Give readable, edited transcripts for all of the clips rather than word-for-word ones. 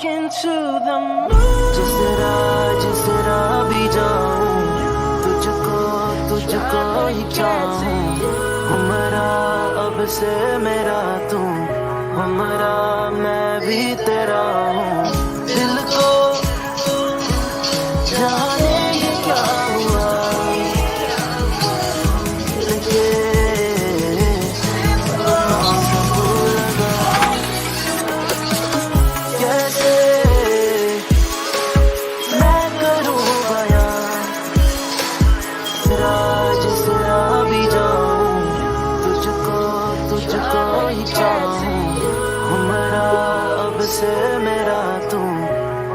into the moon. जिस तरह भी जाऊं, तुझको ही चाहूं. हमरा अब से मेरा तू, हमरा मैं भी तेरा हूँ. दिल को जाने ये क्या हुआ, लगे सबको लगा. कैसे मैं करूँ बयां, जिस तरह भी जाऊं, तुझको ही चाहूं. हमरा अब से मेरा तू,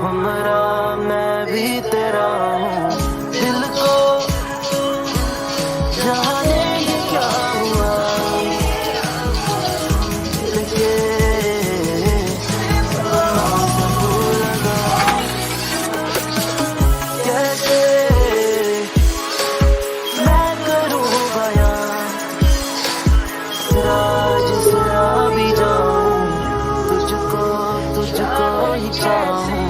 हमरा मैं भी तेरा हूँ. दिल को जाने ये क्या हुआ, लगे सबको लगा. कैसे मैं करूँ बयां, जिस तरह भी जाऊं, तुझको ही चाहूं.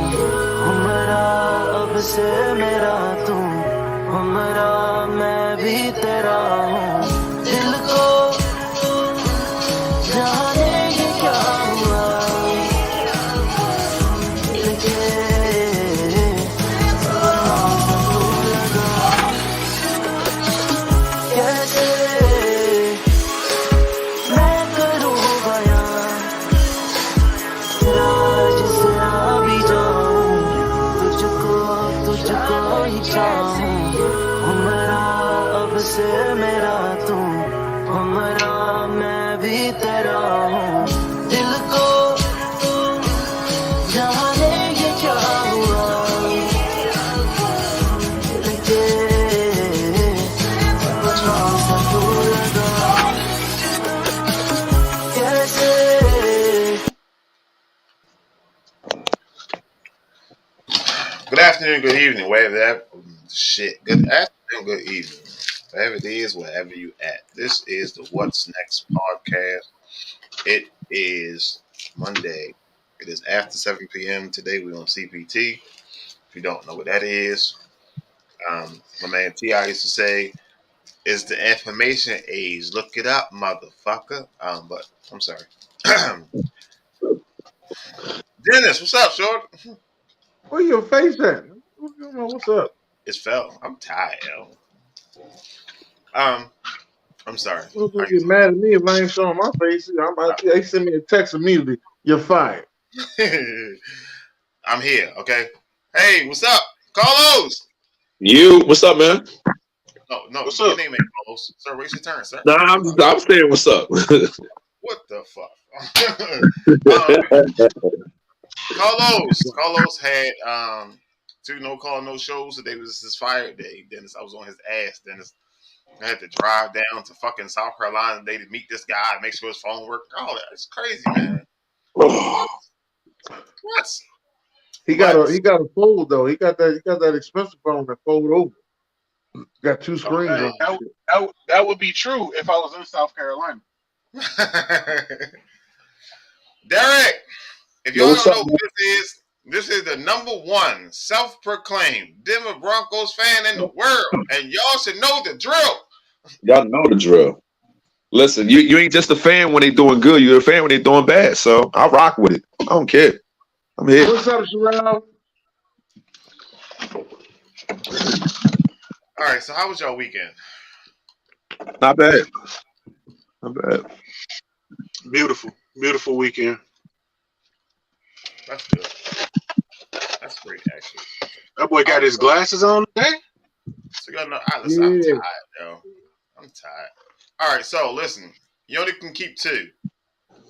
हमरा अब से मेरा तू, हमरा मैं भी तेरा हूँ. दिल को जाने ये क्या हुआ, लगे सबको लगा. कैसे मैं करूँ बयां, जिस तरह भी जाऊं, तुझको ही चाहूं. हमरा अब से मेरा तू, हमरा मैं भी तेरा हूँ. दिल को जाने ये क्या हुआ, लगे सबको लगा. कैसे Good afternoon, good evening, wherever that shit. Good afternoon, good evening, wherever it is, wherever you at. This is the What's Next podcast. It is Monday. It is after 7 p.m. Today we're on CPT. If you don't know what that is, my man T.I. used to say, it's the information age. Look it up, motherfucker. But I'm sorry. Dennis, what's up, short? Where your face at? What's up? It's fell. I'm tired, yo. I'm sorry. Who's gonna get mad at me if I ain't showing my face? They send me a text immediately. You're fired. I'm here, okay? Hey, what's up? Carlos! What's up, man? No, what's your up? name ain't Carlos. Sir, wait your turn, sir. Nah, I'm saying what's up. What the fuck? Carlos had 2 no call, no shows. Today was his fire day. Dennis, I was on his ass. Dennis, I had to drive down to fucking South Carolina today to meet this guy and make sure his phone worked. All that. It's crazy, man. What? He got a fold though. He got that expensive phone that fold over. Got 2 screens on it. That would be true if I was in South Carolina. Derek, if y'all don't know who this is the #1 self-proclaimed Denver Broncos fan in the world, and y'all should know the drill. Y'all know the drill. Listen, you ain't just a fan when they doing good. You're a fan when they doing bad. So I rock with it. I don't care. I'm here. What's up, Sherelle? All right, so how was y'all weekend? Not bad. Beautiful weekend. That's good. That's great, actually. That boy got his glasses on today. So y'all know, listen, I'm tired, yo. I'm tired. All right, so listen, you only can keep 2.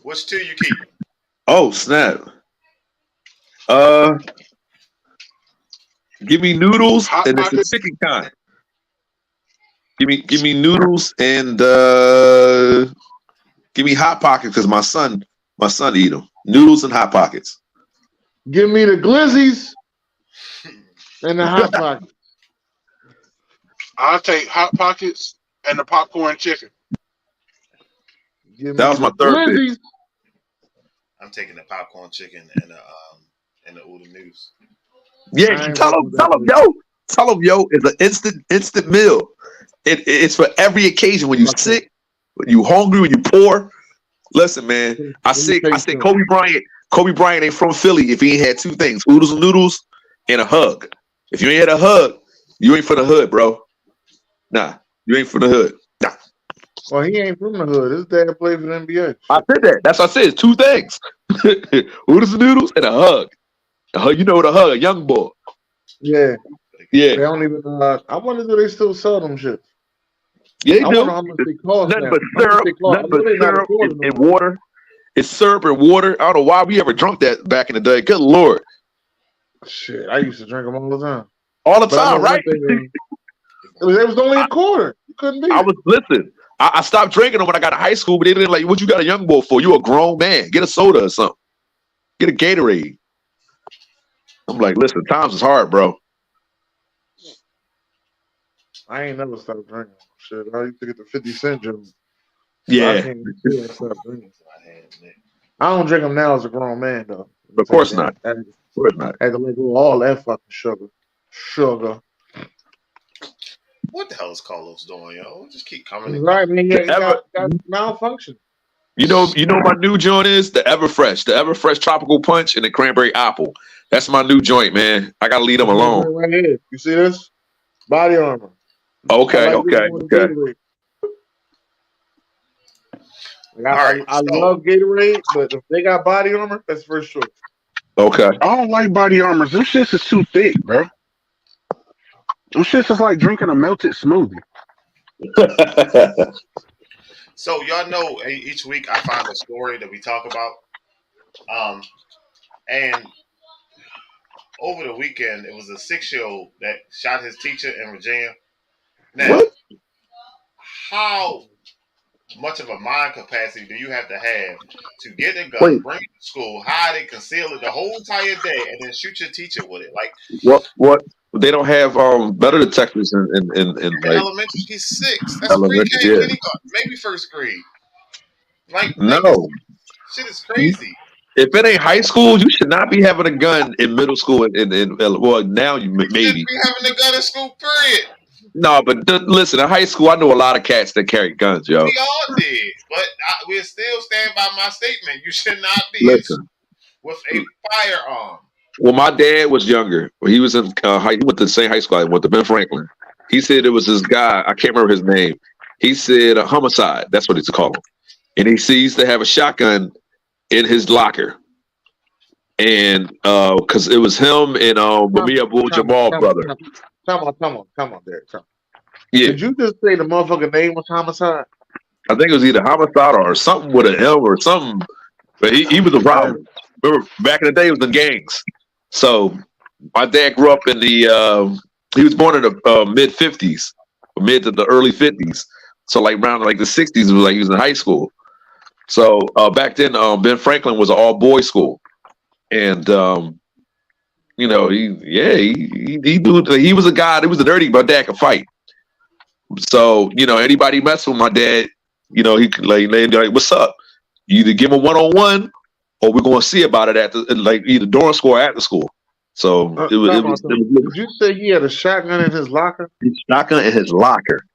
Which 2 you keep? Oh snap! Give me noodles Hot and it's the Pockets? chicken kind. Give me noodles and give me Hot Pockets because my son eat them. Noodles and Hot Pockets. Give me the glizzies and the Hot Pockets. I'll take Hot Pockets and the popcorn chicken. Give That me was my the third pick. glizzies. I'm taking the popcorn chicken and and the Oodle Noodles. Yeah, I ain't tell fucking him, with that tell him, yo, it's an instant meal. It's for every occasion. When you Okay. sick, when you hungry, when you poor. Listen, man, I Let me say tell you something. Kobe Bryant ain't from Philly if he ain't had two things: oodles and noodles and a hug. If you ain't had a hug, you ain't for the hood, bro. Nah, you ain't for the hood. Nah. Well, he ain't from the hood. His dad played for the NBA. I said that. That's what I said. It's two things: oodles and noodles and a hug. A hug, you know what a hug? A young boy. Yeah. Yeah, They don't even. I wonder do they still sell them shit. yeah, they I do. wonder how much they cost Nothing now. but How much syrup, they cost? I nothing but know they're not a syrup quarter no and more. water. It's syrup and water. I don't know why we ever drunk that back in the day. Good Lord. Shit, I used to drink them all the time. All the But I know time, right? one thing. It was only a quarter. You couldn't beat I it. was, listen, I stopped drinking them when I got to high school, but they didn't like, what you got a young boy for? You a grown man. Get a soda or something. Get a Gatorade. I'm like, listen, times is hard, bro. I ain't never stopped drinking. Shit, I used to get the 50 cent joint. But I Yeah, can't even say I stopped drinking. I had Nick. I don't drink them now as a grown man, though. Let me of tell you course that. not. I Of course not. had to let go of all that fucking sugar. Sugar. What the hell is Carlos doing, yo? Just keep coming and Right, man. The Yeah, he ever, got malfunction. you know my new joint is the Everfresh tropical punch and the cranberry apple. That's my new joint, man. I gotta leave them That's my alone. drink right here. You see this? Body armor. I Okay, like this okay, more than okay. Gatorade. all right. I So love Gatorade, but if they got body armor, that's first choice. Okay. I don't like body armors. Them shits is too thick, bro. Them shits is like drinking a melted smoothie. so y'all know each week I find a story that we talk about. And over the weekend it was a 6-year-old that shot his teacher in Virginia. Now, What? how much of a mind capacity do you have to get a gun, Wait, bring it to school, hide it, conceal it the whole entire day, and then shoot your teacher with it? Like what? They don't have better detectors in in like elementary, he's 6. That's elementary. pre-K, Yeah. kindergarten, maybe first grade. Like this No. shit is crazy. If it ain't high school, you should not be having a gun in middle school. Well, now you You shouldn't maybe be having a gun in school, period. no, but listen, in high school, I know a lot of cats that carry guns, yo. We all did, but we'll still stand by my statement. You should not be Listen, with a firearm. when my dad was younger, when he was in he went to the same high school I went to, Ben Franklin. He said it was this guy. I can't remember his name. He said a homicide. That's what it's called. And he sees to have a shotgun in his locker, and because it was him and Mamiya Abdul Jamal brother. Come on, Derek. Yeah, Did you just say the motherfucking name was homicide? I think it was either homicide or something with an M or something. But he was a problem. Remember back in the day, it was the gangs. So my dad grew up in the. He was born in the mid '50s, mid to the early '50s. So like around like the '60s, it was like he was in high school. So back then, Ben Franklin was an all boys school, and you know he was a guy. He was a dirty, but dad could fight. So anybody mess with my dad, he could like, what's up? You either give him a 1-on-1, or we're going to see about it at the like either during school or after school. So it was Did you say he had a shotgun in his locker? shotgun in his locker.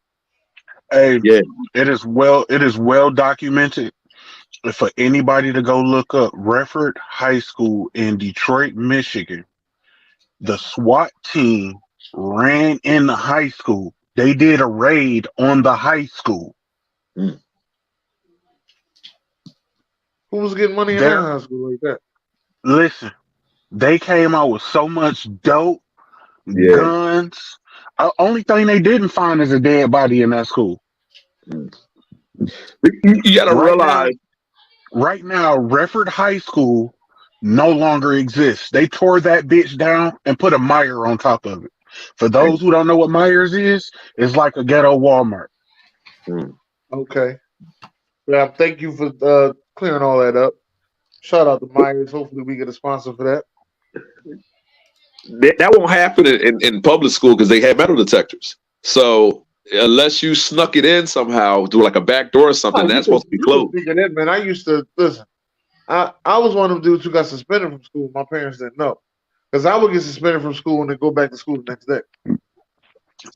Hey, Yeah, it is well documented. For anybody to go look up Redford High School in Detroit, Michigan, the SWAT team ran in the high school. They did a raid on the high school. Who was getting money in that high school like that? Listen, they came out with so much dope, yeah. guns. Only thing they didn't find is a dead body in that school. You got to realize. Right now, Redford High School no longer exists. They tore that bitch down and put a Meijer on top of it. For those who don't know what Meijer's is, it's like a ghetto Walmart. Okay. Yeah, thank you for clearing all that up. Shout out to Myers. Hopefully we get a sponsor for that. That won't happen in public school because they have metal detectors. So unless you snuck it in somehow, do like a back door or something, that's supposed to be closed. Man, I used to listen. I was one of them dudes who got suspended from school. My parents didn't know because I would get suspended from school and then go back to school the next day.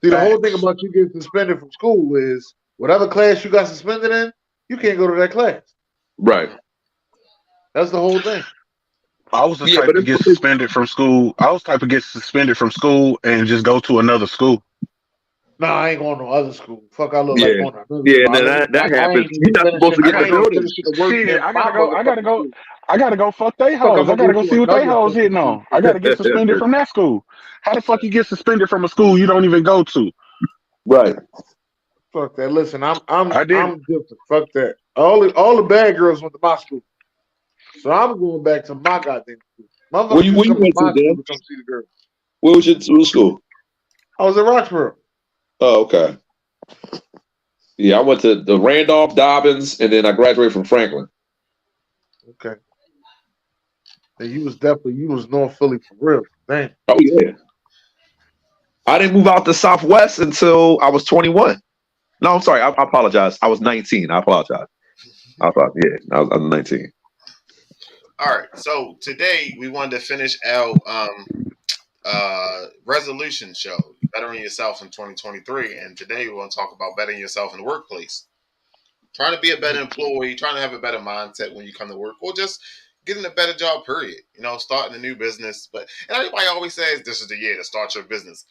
See, the whole thing Facts. about you getting suspended from school is whatever class you got suspended in, you can't go to that class. Right. That's the whole thing. I was the Yeah, type but to get suspended from school. I was the type to get suspended from school and just go to another school. Nah, I ain't going to no other school. Fuck, I look like yeah, going to another yeah, school. and then that I happens. ain't You're even not supposed to finishing. I get I the gotta ain't go. even building. finishing the work Shit, in my motherfucking school. I gotta go fuck they Fuck, I'm hoes. I gonna go gotta go to see what they another hoes fucking hitting school. on. I gotta get suspended from that school. How the fuck you get suspended from a school you don't even go to? Right. Fuck that. Listen, I did. I'm different. Fuck that. All the bad girls went to my school, so I'm going back to my goddamn school. Motherfuckers used Where to you come to went to, my school Dan? to come see the girl. Where was your school? I was at Roxborough. Oh, okay. Yeah, I went to the Randolph Dobbins, and then I graduated from Franklin. Okay, and you was North Philly for real. Damn. Oh yeah. I didn't move out to Southwest until I was 21. No, I'm sorry. I apologize. I was 19. I apologize. Yeah, I was 19. All right. So today we wanted to finish our resolution show, bettering yourself in 2023, and today we want to talk about bettering yourself in the workplace. Trying to be a better employee, trying to have a better mindset when you come to work, or just getting a better job. Period. Starting a new business. But and everybody always says this is the year to start your business.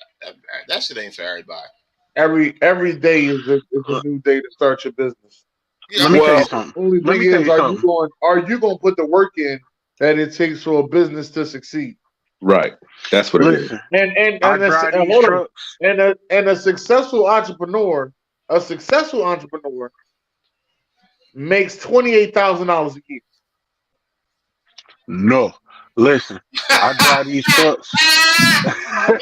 That shit ain't for everybody. Every day is a new day to start your business. Yeah, I Let me mean, tell you Well, something. Only Let thing me tell is, you something. are you going to put the work in that it takes for a business to succeed? right. That's what it is. Listen, And I that's, drive these hold on. trucks. And a successful entrepreneur makes $28,000 a year. No, listen, I drive these trucks.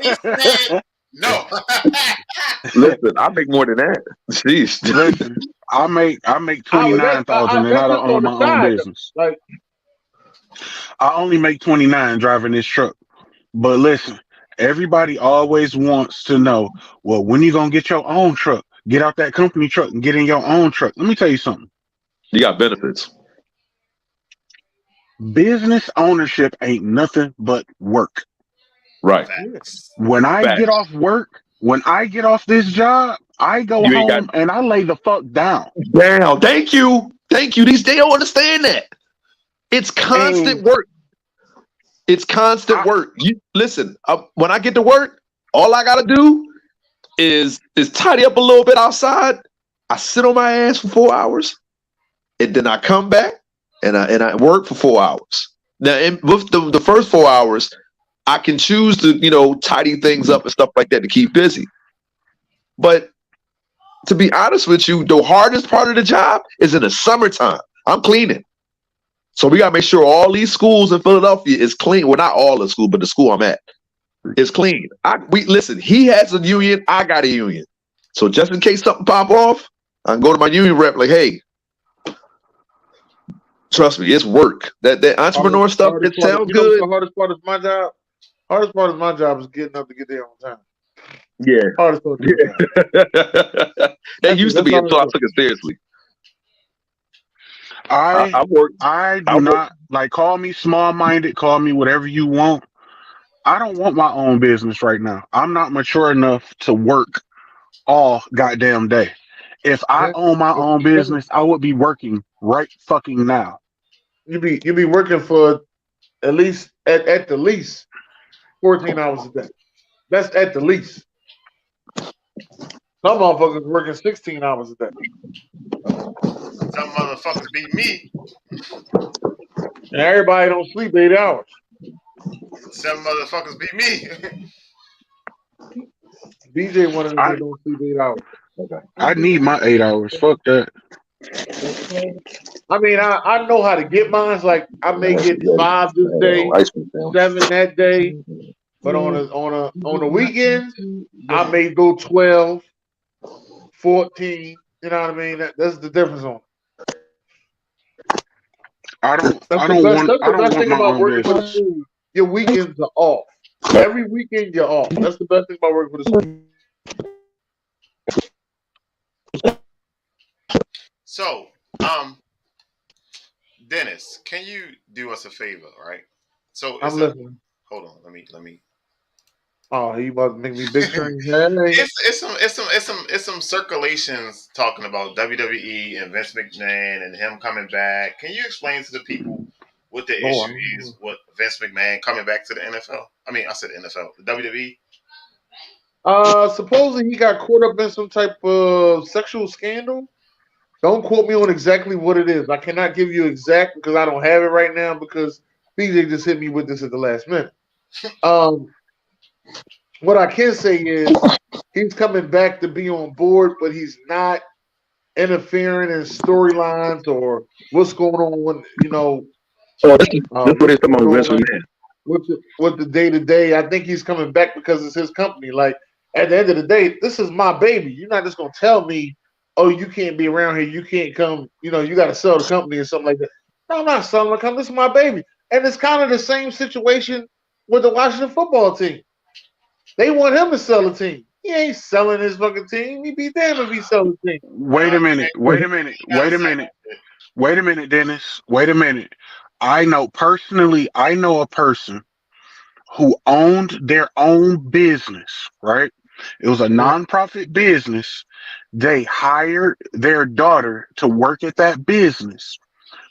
he said no. Listen, I make more than that. Jeez. Listen, I make $29,000 and I That's don't just on own the my own side though. business. Like, I only make 29 driving this truck. But listen, everybody always wants to know, well, when you gonna get your own truck? Get out that company truck and get in your own truck. Let me tell you something. You got benefits. Business ownership ain't nothing but work. Right. yeah. Facts. When I get Facts. off work, when I get off this job, I go You ain't got home and I lay the fuck down. down. Thank you. Thank you. They don't understand that. It's And constant work. It's constant I work. You listen. When I get to work, all I gotta do is tidy up a little bit outside. I sit on my ass for 4 hours, and then I come back and I work for 4 hours. Now, with the first 4 hours, I can choose to tidy things up and stuff like that to keep busy. But to be honest with you, the hardest part of the job is in the summertime. I'm cleaning. So we gotta make sure all these schools in Philadelphia is clean. Well, not all the school, but the school I'm at is clean. We listen. He has a union. I got a union. So just in case something pop off, I can go to my union rep like, hey, trust me, it's work. That entrepreneur stuff, it sounds you know what's good. the hardest part of my job? Hardest part of my job is getting up to get there on time. Yeah. Hardest part of my job. That used to That's be hardest until I part. took it seriously. I I work. I I do work. not like call me small minded, call me whatever you want. I don't want my own business right now. I'm not mature enough to work all goddamn day. If I Yeah. own my own business, I would be working right fucking now. You be working for at least at the least 14 hours a day. That's at the least. Some motherfuckers working 16 hours a day. Some motherfuckers beat me. And everybody don't sleep 8 hours. Some motherfuckers beat me. BJ one of them I that don't sleep 8 hours. I need my 8 hours. Fuck that. I mean, I know how to get mine. Like I may get 5 this day, Ice cream sandwich. 7 that day, but on the weekends, I may go 12, 14. You know what I mean? That's the difference on it. I That's the don't best want thing my about own working for the business. school. Your weekends are off. Every weekend you're off. That's the best thing about working for the school. So, Dennis, can you do us a favor, right? So I'm listening. hold on, let me. Oh, he about to make me big screen. Hey. It's some circulations talking about WWE and Vince McMahon and him coming back. Can you explain to the people what the issue is with Vince McMahon coming back to the NFL? I mean, I said NFL, the WWE. Supposedly he got caught up in some type of sexual scandal. Don't quote me on exactly what it is. I cannot give you exact because I don't have it right now because BJ just hit me with this at the last minute. What I can say is he's coming back to be on board, but he's not interfering in storylines or what's going on. Oh, this is what they're talking about, Vince McMahon. With the day to day. I think he's coming back because it's his company. Like at the end of the day, this is my baby. You're not just gonna tell me, oh, you can't be around here, you can't come. You got to sell the company or something like that. No, I'm not selling the company. This is my baby, and it's kind of the same situation with the Washington football team. They want him to sell the team. He ain't selling his fucking team. He'd be damned if he sells the team. Wait a minute, Dennis. Wait a minute. I know a person who owned their own business, right? It was a nonprofit business. They hired their daughter to work at that business.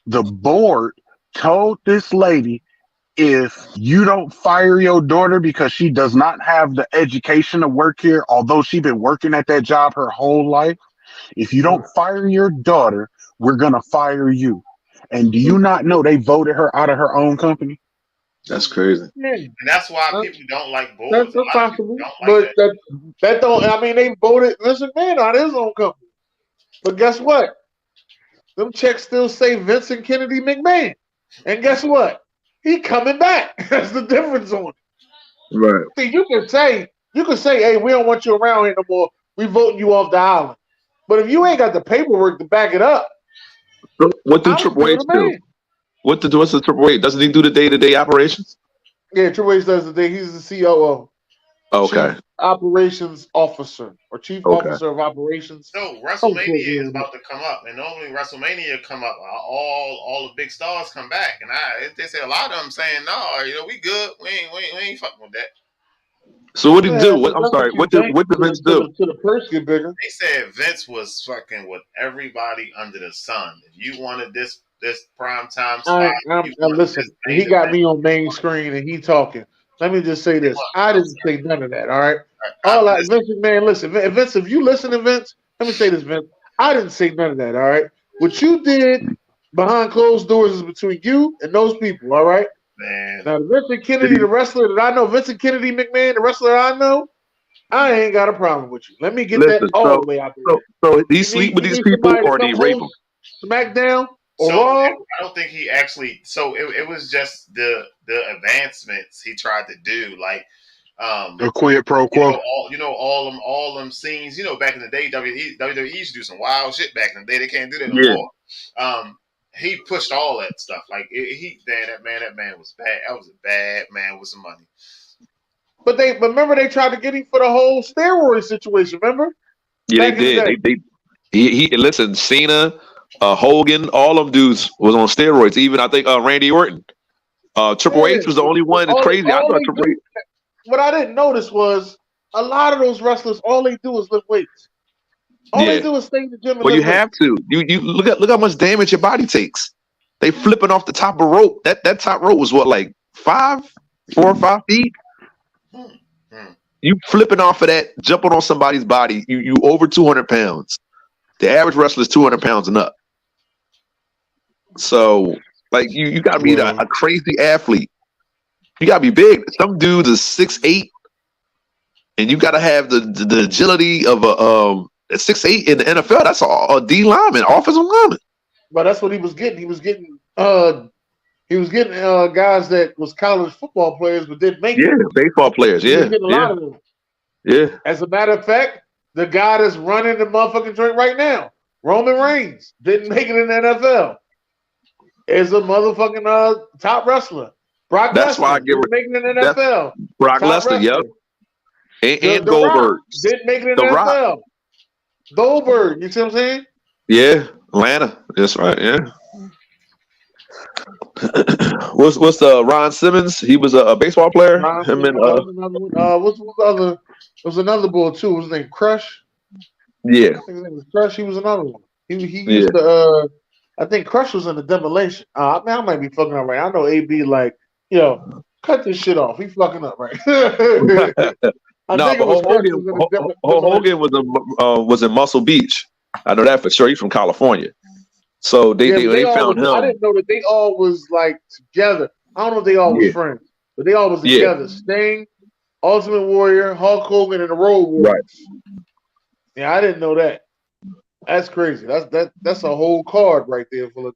The board told this lady, if you don't fire your daughter because she does not have the education to work here, although she's been working at that job her whole life, if you don't fire your daughter, we're going to fire you. And do you not know they voted her out of her own company? That's crazy. And that's why people don't like boards. That's possible. But that don't, I mean, they voted Vince McMahon out of his own company. But guess what? Them checks still say Vincent Kennedy McMahon. And guess what? He coming back. That's the difference on it. Right. See, you can say, hey, we don't want you around here no more. We voting you off the island. But if you ain't got the paperwork to back it up, what do Triple H do? What's the Triple H? Doesn't he do the day-to-day operations? Yeah, Triple H does the day. He's the COO. Okay. Chief Operations Officer or Chief Officer of Operations. So WrestleMania is about to come up, and normally WrestleMania come up, all the big stars come back, and they say a lot of them saying, no, we good, we ain't fucking with that. So what did he do? I'm sorry. What did Vince do? To the purse get bigger. They said Vince was fucking with everybody under the sun. If you wanted this prime time spot, listen. He got me on main screen and he talking. Let me just say this. I didn't say none of that. All right. Vince McMahon, listen. Vince, if you listen to Vince, let me say this, Vince. I didn't say none of that. All right. What you did behind closed doors is between you and those people. All right. Man. Now, Vincent Kennedy, the wrestler that I know, Vincent Kennedy McMahon, the wrestler I know, I ain't got a problem with you. Let me get that all the way out there. So he sleep with these people or they rape them? SmackDown or Raw? I don't think he actually. So it was just the advancements he tried to do, like the quid pro quo. All them scenes. Back in the day, WWE used to do some wild shit back in the day. They can't do that no more. He pushed all that stuff. Like that man was bad. That was a bad man with some money. But remember they tried to get him for the whole steroid situation. Remember? Yeah, they did. He listen. Cena, Hogan, all them dudes was on steroids. Even I think Randy Orton. Triple H was the only one. It's crazy. I thought Triple H. What I didn't notice was a lot of those wrestlers. All they do is lift weights. All they do is stay in the gym. Well, you have to. You look how much damage your body takes. They flipping off the top of rope. That top rope was what, like 4 or 5 feet. You flipping off of that, jumping on somebody's body. You over 200 pounds. The average wrestler is 200 pounds and up. So, like, you got to be a crazy athlete. You got to be big. Some dudes are 6'8", and you got to have the agility of a 6'8" in the NFL. That's a D lineman, offensive lineman. But that's what he was getting. He was getting guys that was college football players but didn't make it. Yeah, baseball players. Yeah, a lot of them. Yeah. As a matter of fact, the guy that's running the motherfucking joint right now, Roman Reigns, didn't make it in the NFL. Is a motherfucking top wrestler. Brock That's Lesnar why I give didn't make it in the NFL. Brock Lesnar, yep. And Goldberg. Didn't make it in the NFL. Goldberg, you see what I'm saying? Yeah, Atlanta. That's right, yeah. what's Ron Simmons? He was a baseball player. Him and That was another one. What's the other? There was another boy too. What was his name? Crush. yeah, I think his name was Crush. He was another one. He yeah. used to. I think Crush was in the demolition. I might be fucking up right. I know AB like, cut this shit off. He fucking up right. I No, think it but was Hulk Crush Hogan, was in the demolition. Hogan was in Muscle Beach. I know that for sure. He's from California. So Yeah, but they they all found was. I him. didn't know that they all was like together. I don't know if they all was Yeah, friends, but they all was yeah, together. Sting, Ultimate Warrior, Hulk Hogan, and the Road right. Warriors. Yeah, I didn't know that. That's crazy. That's a whole card right there full of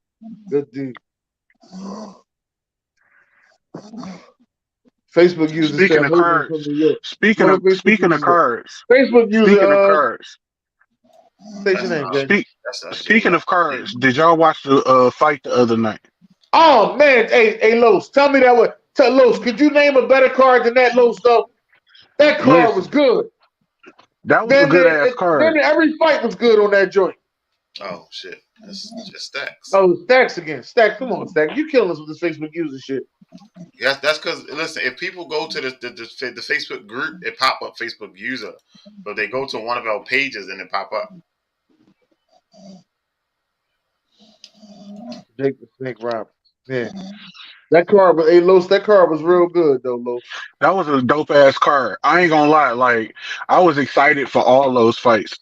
good dudes. Facebook user Speaking said of Hogan from cards, New York. speaking What of did Facebook speaking of user say? cards, Facebook user, speaking of cards, say your That's name, Jay. speak. that's Speaking of cards, did y'all watch the fight the other night? Oh man, hey Los, tell me that what? Tell Los, could you name a better card than that, Los? Though that card was Listen, good. that was a Then good ass card. every fight was good on that joint. Oh shit, that's just stacks. Oh, Stacks again. Stacks, come on, Stacks. You killing us with this Facebook user shit. That's because listen, if people go to the Facebook group, it pop up Facebook user, but they go to one of our pages and it pop up. Jake the Snake Roberts. Yeah. That card was Los, that card was real good though, Los. That was a dope ass card. I ain't gonna lie, like I was excited for all those fights.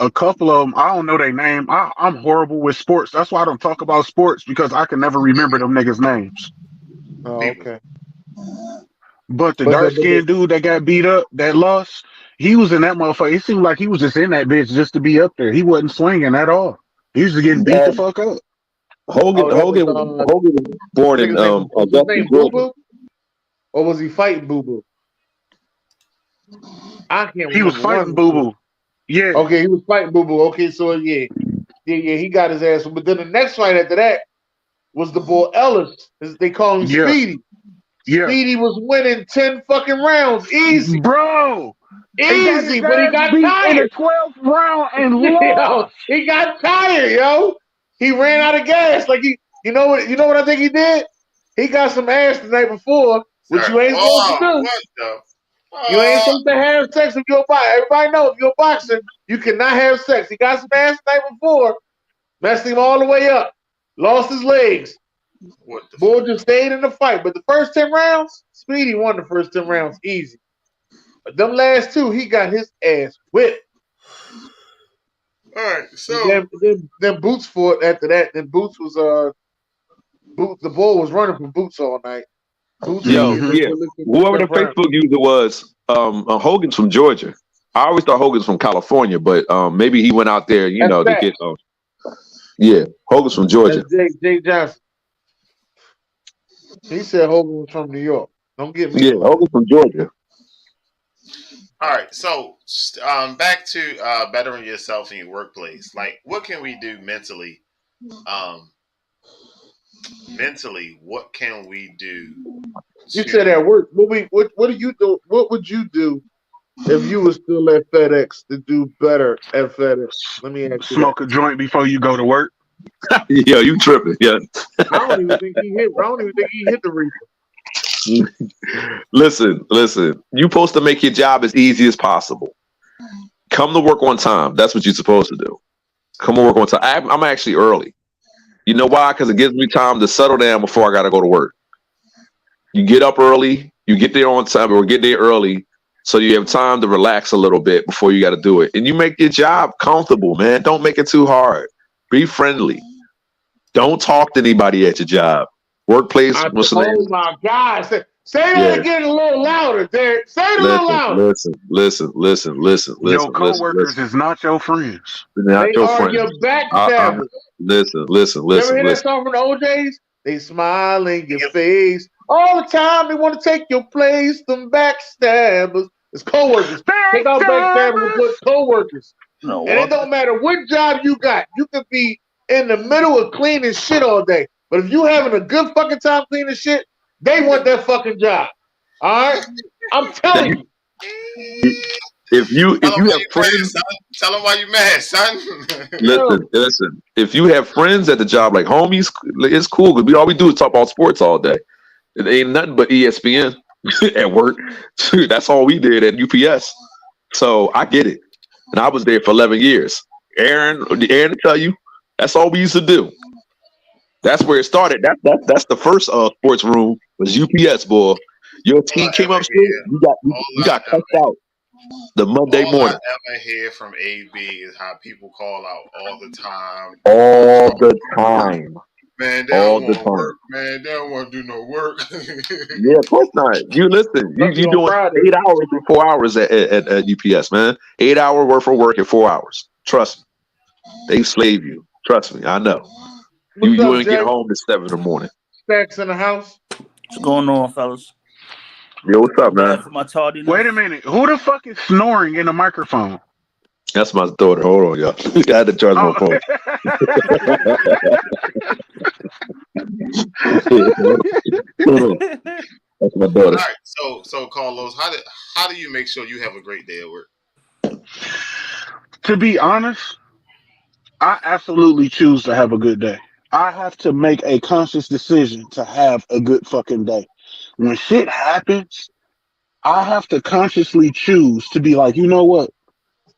A couple of them, I don't know their name. I'm horrible with sports. That's why I don't talk about sports because I can never remember them niggas' names. Oh, People, okay. But the But dark skinned dude that got beat up, that lost, he was in that motherfucker. It seemed like he was just in that bitch just to be up there. He wasn't swinging at all. He was getting beat the fuck up. that Hogan was born in was his Augusta, name Boo Georgia. Boo? Or was he fighting Boo Boo? I can't remember. He was fighting Boo Boo. Yeah. Okay, he was fighting Boo Boo. Okay, so yeah, he got his ass. But then the next fight after that was the boy Ellis. They call him Yeah. Speedy. Yeah. Speedy was winning 10 fucking rounds. Easy. Bro. Easy, but he got beat tired. in the 12th round and Yo, lost. he got tired, yo. He ran out of gas. Like you know what I think he did? He got some ass the night before, which you ain't supposed to do. What the? You ain't supposed to have sex if you're boxing. Everybody knows if you're boxing, you cannot have sex. He got some ass the night before, messed him all the way up, lost his legs. What the? Bull just stayed in the fight. But the first 10 rounds, Speedy won the first 10 rounds easy. But them last two, he got his ass whipped. All right, so Then Boots fought after that. Then Boots was the ball was running from Boots all night. Boots Yo, and yeah. Whoever the Facebook user was, Hogan's from Georgia. I always thought Hogan's from California, but maybe he went out there, to get. Yeah, Hogan's from Georgia. That's Jake Johnson. He said Hogan was from New York. Don't get me. Yeah, Hogan's from Georgia. all right, so back to bettering yourself in your workplace. Like, what can we do mentally? What can we do? You said at work. What do you do? What would you do if you were still at FedEx to do better at FedEx? Let me ask you. Smoke a joint before you go to work. Yeah, you tripping? Yeah. I don't even think he hit the reaper. Listen. You're supposed to make your job as easy as possible. Come to work on time. That's what you're supposed to do. Come to work on time. I'm actually early. You know why? Because it gives me time to settle down before I got to go to work. You get up early. You get there on time or get there early so you have time to relax a little bit before you got to do it. And you make your job comfortable, man. Don't make it too hard. Be friendly. Don't talk to anybody at your job. Workplace. Oh my God! Say that again a little louder, Derek. Say it a little louder. Listen. Your coworkers is not your friends. They are your backstabbers. Listen. You ever hear that song from the OJs? They smile in your face all the time. They want to take your place. Them backstabbers. It's coworkers. Take out backstabbers and put coworkers. No, and it don't matter what job you got. You could be in the middle of cleaning shit all day. But if you having a good fucking time cleaning shit, they want that fucking job. All right? I'm telling you. Tell him you why have you mad, friends, son. Tell him why you mad, son. listen. If you have friends at the job like homies, it's cool because all we do is talk about sports all day. It ain't nothing but ESPN at work. That's all we did at UPS. So I get it, and I was there for 11 years. Aaron to tell you, that's all we used to do. That's where it started. That's the first sports room was UPS, boy. Your All team I came ever up straight. hear, You all I got ever, cussed out the Monday all I morning. ever hear from AB is how people call out all the time. All the time. Man, they don't All the want to time. work. Man, they don't want to do no work. Yeah, of course not. You listen. Especially You on doing Friday. 8 hours in 4 hours at UPS, man. 8 hour worth of work in 4 hours. Trust me, they slave you. Trust me, I know. What's You up, ain't get Jay? home at 7 in the morning. Stacks in the house. What's going on, fellas? Yo, what's My up, man? bad for my tardiness. Wait a minute. Who the fuck is snoring in the microphone? That's my daughter. Hold on, y'all. I had to charge my Oh. phone. That's my All daughter. right, so Carlos, how do you make sure you have a great day at work? To be honest, I absolutely choose to have a good day. I have to make a conscious decision to have a good fucking day. When shit happens, I have to consciously choose to be like, you know what?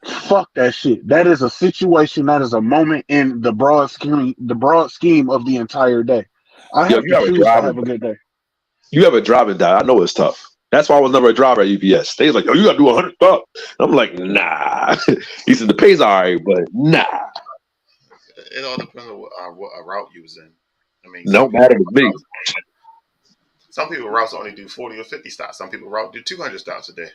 Fuck that shit. That is a situation. That is a moment in the broad scheme of the entire day. I Yo, have to choose to have a good day. you have a driving die. I know it's tough. That's why I was never a driver at UPS. They was like, "Yo, you got to do 100 bucks." I'm like, "Nah." He said the pay's all right, but nah. It all depends on what route you was in. I mean, No matter to me. some people routes only do 40 or 50 stops. Some people route do 200 stops a day.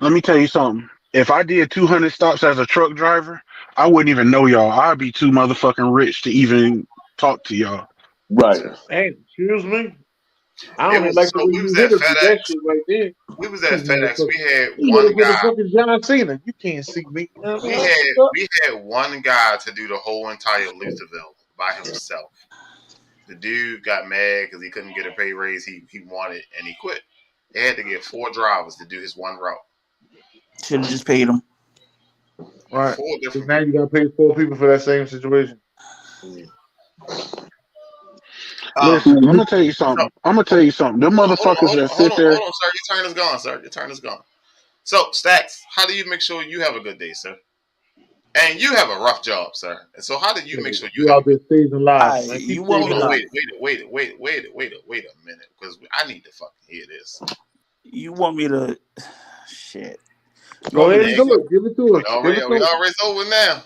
Let me tell you something. If I did 200 stops as a truck driver, I wouldn't even know y'all. I'd be too motherfucking rich to even talk to y'all. Right. Hey, excuse me. I It don't even was like the so way we was you hit at us with that FedEx. shit right there. We was at You FedEx. motherfucker. We had You one motherfucker guy. fucking John Cena. You can't see me. You know what I mean? What's up? We had one guy to do the whole entire Lutherville by himself. The dude got mad because he couldn't get a pay raise he wanted, and he quit. They had to get 4 drivers to do his one route. Should have just paid him. Right. 4 Because different now you people. got to pay 4 people for that same situation. Listen, I'm Mhm. gonna tell you something. I'm gonna tell you something. Them motherfuckers that sit there. Hold on, sir. Your turn is gone, sir. Your turn is gone. So, Stacks, how do you make sure you have a good day, sir? And you have a rough job, sir. And so, how do you make sure you You have a out there good staging lives, Alright, man. you Keep want Hold me staging on, to lives. wait a minute, because I need to fucking hear this. you want me to shit. You Go want me ahead to and do it. Give it to us. Give it We to us. already over now.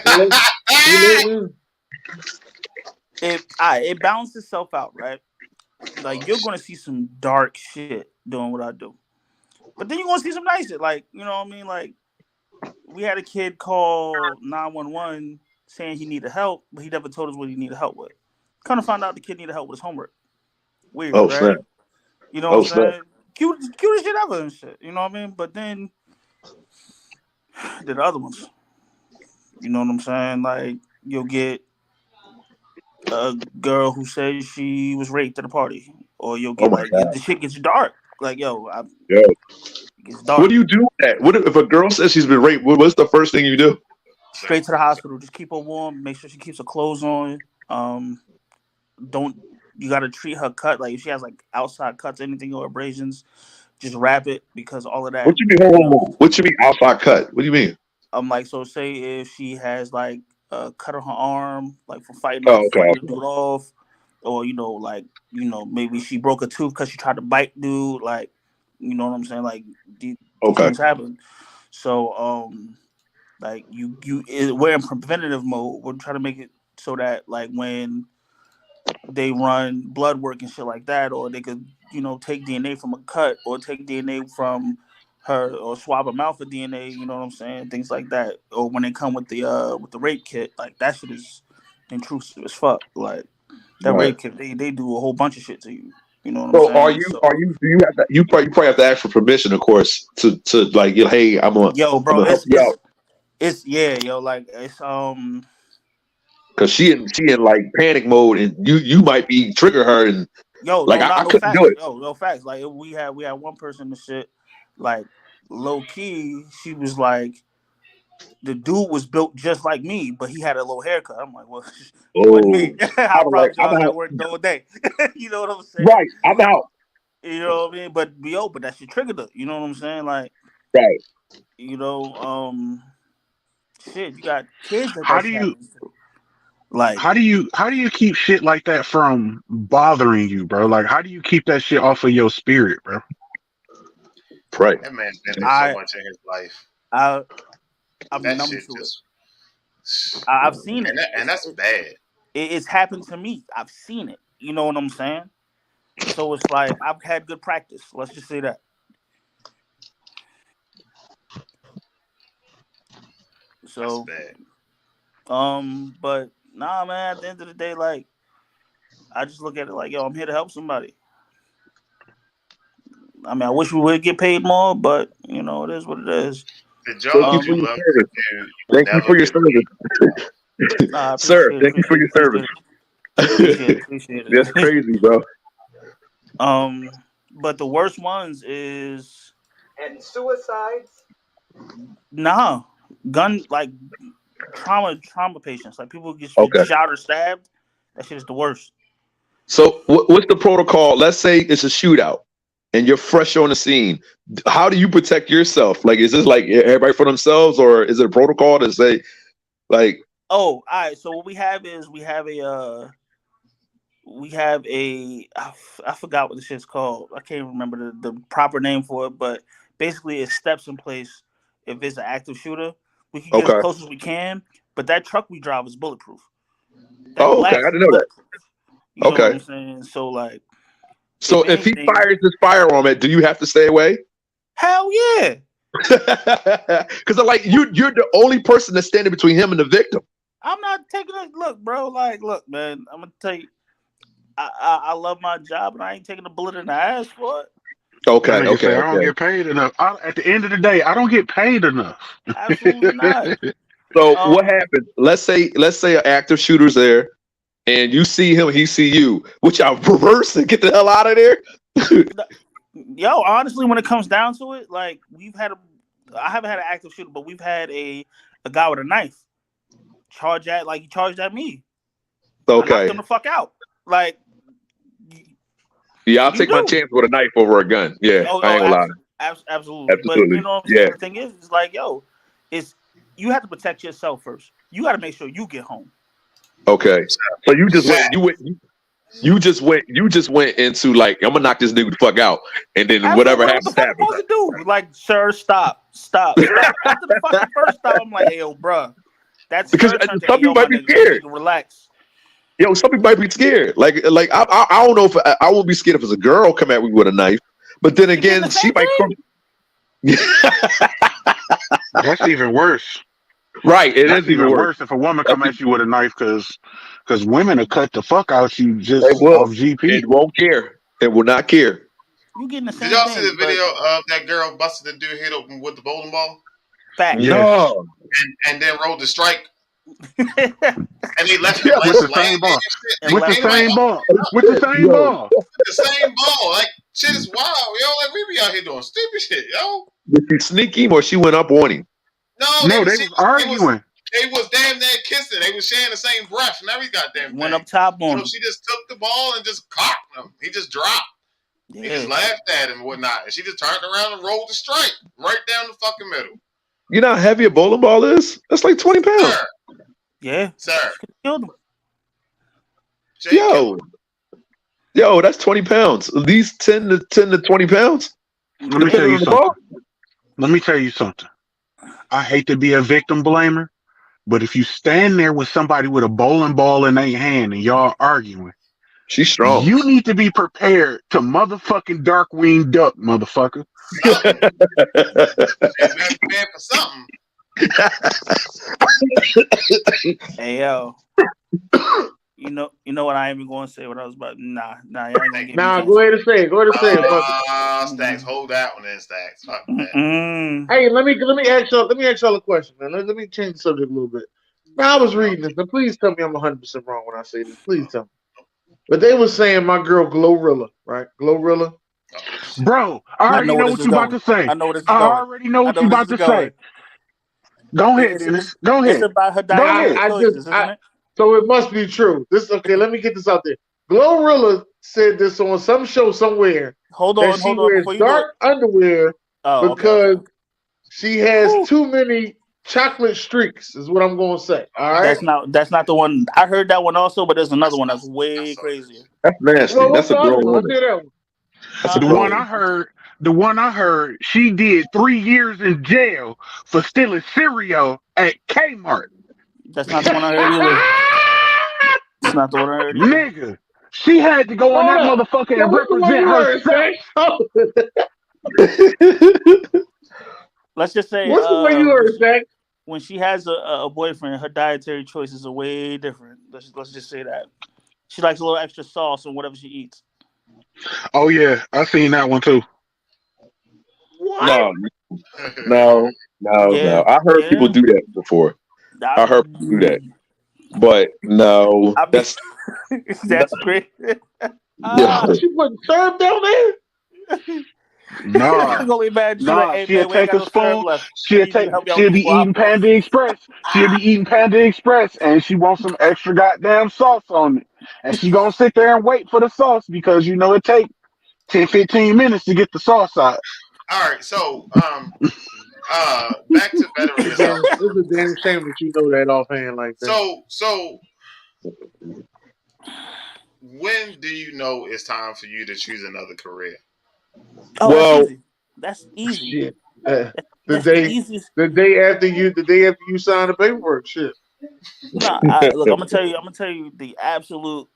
Too late now. it balances itself out, right? Like you're gonna see some dark shit doing what I do. But then you're gonna see some nice shit. Like, you know what I mean? Like we had a kid call 911 saying he needed help, but he never told us what he needed help with. Kind of found out the kid needed help with his homework. Weird, Oh snap! right? You know Oh what I'm snap! saying? Cutest shit ever and shit. You know what I mean? But then the other ones, you know what I'm saying? Like you'll get a girl who says she was raped at a party, or you'll Oh get my like god! the shit gets dark. Like Yo, it gets what dark. do you do? What if a girl says she's been raped? What's the first thing you do? Straight to the hospital. Just keep her warm. Make sure she keeps her clothes on. Don't you got to treat her cut like if she has like outside cuts, anything or abrasions, just wrap it because all of What that. you mean? Hold on, hold on. What you mean outside cut? What do you mean? Like so, say if she has like a cut on her arm, like from Oh, okay. fighting a dude off, or maybe she broke a tooth because she tried to bite dude. Like, you know what I'm saying? Like these Okay. things happen. So like we're in preventative mode. We're trying to make it so that like when they run blood work and shit like that, or they could, take DNA from a cut or take DNA from her or swab her mouth for DNA, you know what I'm saying? Things like that. Or when they come with the rape kit, like that shit is intrusive as fuck. Like that Right. rape kit, they do a whole bunch of shit to you. You know what I'm So saying? So do you have to, you probably have to ask for permission, of course, to like, hey, yo, I'm bro, gonna help you out it's yeah, yo, like it's. because she in like panic mode, and you might be trigger her, and Yo, like no, I not no couldn't do facts. it. Yo, no facts. Like we had one person and shit. Like low key, she was like, the dude was built just like me, but he had a low haircut. I'm like, well, what me? Oh, I I was like, promise you, I I'm was at out. work the whole day. You know what I'm saying? Right, I'm out. You know what I mean? But but that shit triggered her. You know what I'm saying? Like, Right. you know, shit, you got kids How that do shit you happens to. Like, how do you keep shit like that from bothering you, bro? Like, how do you keep that shit off of your spirit, bro? Right. That man's been through so I, much in his life. I, I'm That numb shit to it. just, I've seen it. and that's bad. It's happened to me. I've seen it. You know what I'm saying? So it's like I've had good practice. Let's just say that. That's So, bad. but nah, man. At the end of the day, like, I just look at it like, yo, I'm here to help somebody. I mean, I wish we would get paid more, but you know, it is what it is. The Thank you jobs for you your love to service. do, you will Thank you never for your get paid. service. Nah, I Sir, appreciate it, thank you for appreciate it, your service. appreciate it, appreciate That's it. crazy, bro. But the worst ones is And suicides. nah, gun like trauma patients, like people get Okay. shot or stabbed. That shit is the worst. So what's the protocol? Let's say it's a shootout and you're fresh on the scene. How do you protect yourself? Like, is this like everybody for themselves, or is it a protocol to say like, Oh, all right. So what we have is I forgot what this shit's called. I can't remember the proper name for it, but basically it's steps in place. If it's an active shooter, we can get as okay. close as we can, but that truck we drive is bulletproof. That Oh, okay. I glass is didn't know that. bulletproof. You know what Okay. I'm saying? So like, if So if he anything, fires his firearm at, do you have to stay away? hell yeah. Because like you're the only person that's standing between him and the victim. I'm not taking a look, bro. Like, look, man. I'm gonna tell you, I love my job, and I ain't taking a bullet in the ass for it. That Okay. nigga Okay. say I don't Okay. get paid enough. At the end of the day, I don't get paid enough. Absolutely not. So what Um, happens? Let's say an active shooter's there, and you see him, he see you. Which y'all reverse and get the hell out of there. yo, honestly, when it comes down to it, like I haven't had an active shooter, but we've had a guy with a knife he charged at me. I knocked him Okay. the fuck out. Like, Yeah, I'll you take my do. chance with a knife over a gun. Yeah, I Oh, ain't gonna lie. absolutely. But you Absolutely. know what I'm saying? Yeah. The thing is like, yo, it's you have to protect yourself first. You got to make sure you get home. Okay. So you just Fact. went. You just went into like, I'm gonna knock this nigga the fuck out, and then Absolutely. whatever What the happens fuck I'm happens. supposed to do? Like, sir, stop. After the fucking first stop, I'm like, hey, yo, bruh. That Because sir turned to, hey, some yo, people my might be nigga, scared. relax. Yo, some people might be scared. Like I don't know if I won't be scared if it's a girl come at me with a knife, but then You getting again, the she same might come. thing? That's even worse. Right, it That's is even even worse. worse if a woman That's come at you with a knife because women will cut the fuck out you It just will. off GP. It won't care. It will not care. You getting the Did same y'all see thing, the but video of that girl busting the dude head open with the bowling ball facts. Yes, No. and then rolled the strike And and they left him Yeah. with the laying same there ball, and shit. with the Ain't nobody same ball, up with the same Yo, ball. with the same ball. Like shit is wild, yo. Like we be out here doing stupid shit, yo. did she sneak him or she went up on him? No, No, they was arguing. they was damn near kissing. They was sharing the same breath and every goddamn went thing. up top on So him. she just took the ball and just cocked him. He just dropped. He Yeah. just laughed at him and whatnot. And she just turned around and rolled the strike right down the fucking middle. You know how heavy a bowling ball is? That's like 20 pounds. Sir, Yeah. sir. She could have killed him. Jay Yo, that's 20 pounds. These 10 to 20 pounds. Let me Yeah. tell Depending you on the something. ball. Let me tell you something. I hate to be a victim blamer, but if you stand there with somebody with a bowling ball in their hand and y'all arguing, She's strong. you need to be prepared to motherfucking Darkwing Duck, motherfucker. something. She's been prepared for something. Hey, yo. You know what I ain't even going to say what I was about. Nah, y'all ain't going to get me Nah, canceled. go ahead and say it. Go ahead and say it. Fuck it. Stacks, hold that one in, Stacks. Fuck that. Hey, let me ask y'all a question, man. Let me change the subject a little bit. Now I was reading this, and please tell me I'm 100% wrong when I say this. Please tell me. But they were saying my girl Glorilla, right? Glorilla. Bro, I I already know where know this what is you about going. to say. I know where this is I going. already know I what know you where this about is to going. say. Go ahead, It's Dennis. Go it's ahead. about her Go dietary ahead. I just choices, isn't it? so it must be true. This okay, let me get this out there. Glorilla said this on some show somewhere Hold that on, she hold on. wears Before you do it. dark underwear Oh, okay, okay. because she has Whew. too many chocolate streaks, is what I'm gonna say. All right. That's not the one. I heard that one also, but there's another one that's way That's so crazier. That's nasty. Well, what's That's a the other grown one? Let's woman. hear that one. That's a Huh? The grown one woman. I heard, she did 3 years in jail for stealing cereal at Kmart. That's not the one I heard either. It's not the one I heard either. Nigga, she had to go in Hold that up. motherfucker So and what's the one represent you heard, herself. Zach? Let's just say, What's the one you heard, Zach? when she has a boyfriend, her dietary choices are way different. Let's just say that she likes a little extra sauce on whatever she eats. Oh yeah, I seen that one too. What? No, no, no, Yeah, no. I heard people yeah. do that before. I, I heard people do that, but no, I mean, that's no, that's great. yo, What, she putting syrup down there? I Nah, can only imagine. She's like, nah. "Hey She'll man, we ain't take got a no syrup spoon. left. I need you to help me out with She'll these be eating waffles." Panda Express. She'll be eating Panda Express, and she wants some extra goddamn sauce on it. And she gonna sit there and wait for the sauce because it take 10, 15 minutes to get the sauce out. All right, so back to bettering yourself. It's a damn shame that you know that offhand like that. So when do you know it's time for you to choose another career? Oh, that's well, easy. That's easy. Shit. The That's the day easiest. the day after you sign the paperwork, shit. No, look, I'm gonna tell you the absolute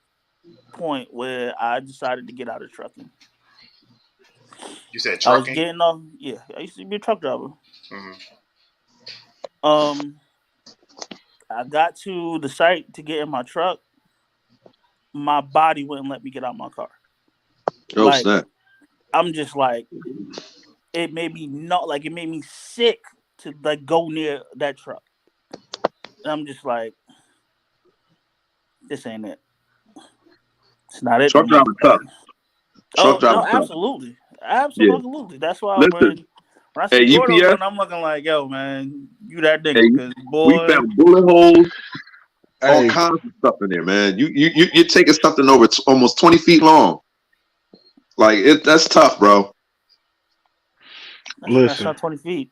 point where I decided to get out of trucking. You said I was trucking. getting off. Yeah, I used to be a truck driver. Hmm. Um, I got to the site to get in my truck. My body wouldn't let me get out my car. oh Like snap! I'm just like it made me not like it made me sick to like go near that truck. And I'm just like, this ain't it. It's not it to Truck me. driver Like, tough. Truck oh driver no, tough. absolutely, Yeah. absolutely. That's why Listen, when I see at Gordo UPS, running, I'm looking like, yo, man, you that hey, nigga, because we boy, found bullet holes, all Hey, kinds of stuff in there, man. You're taking something over almost 20 feet long. Like that's tough, bro. that's listen, not 20 feet.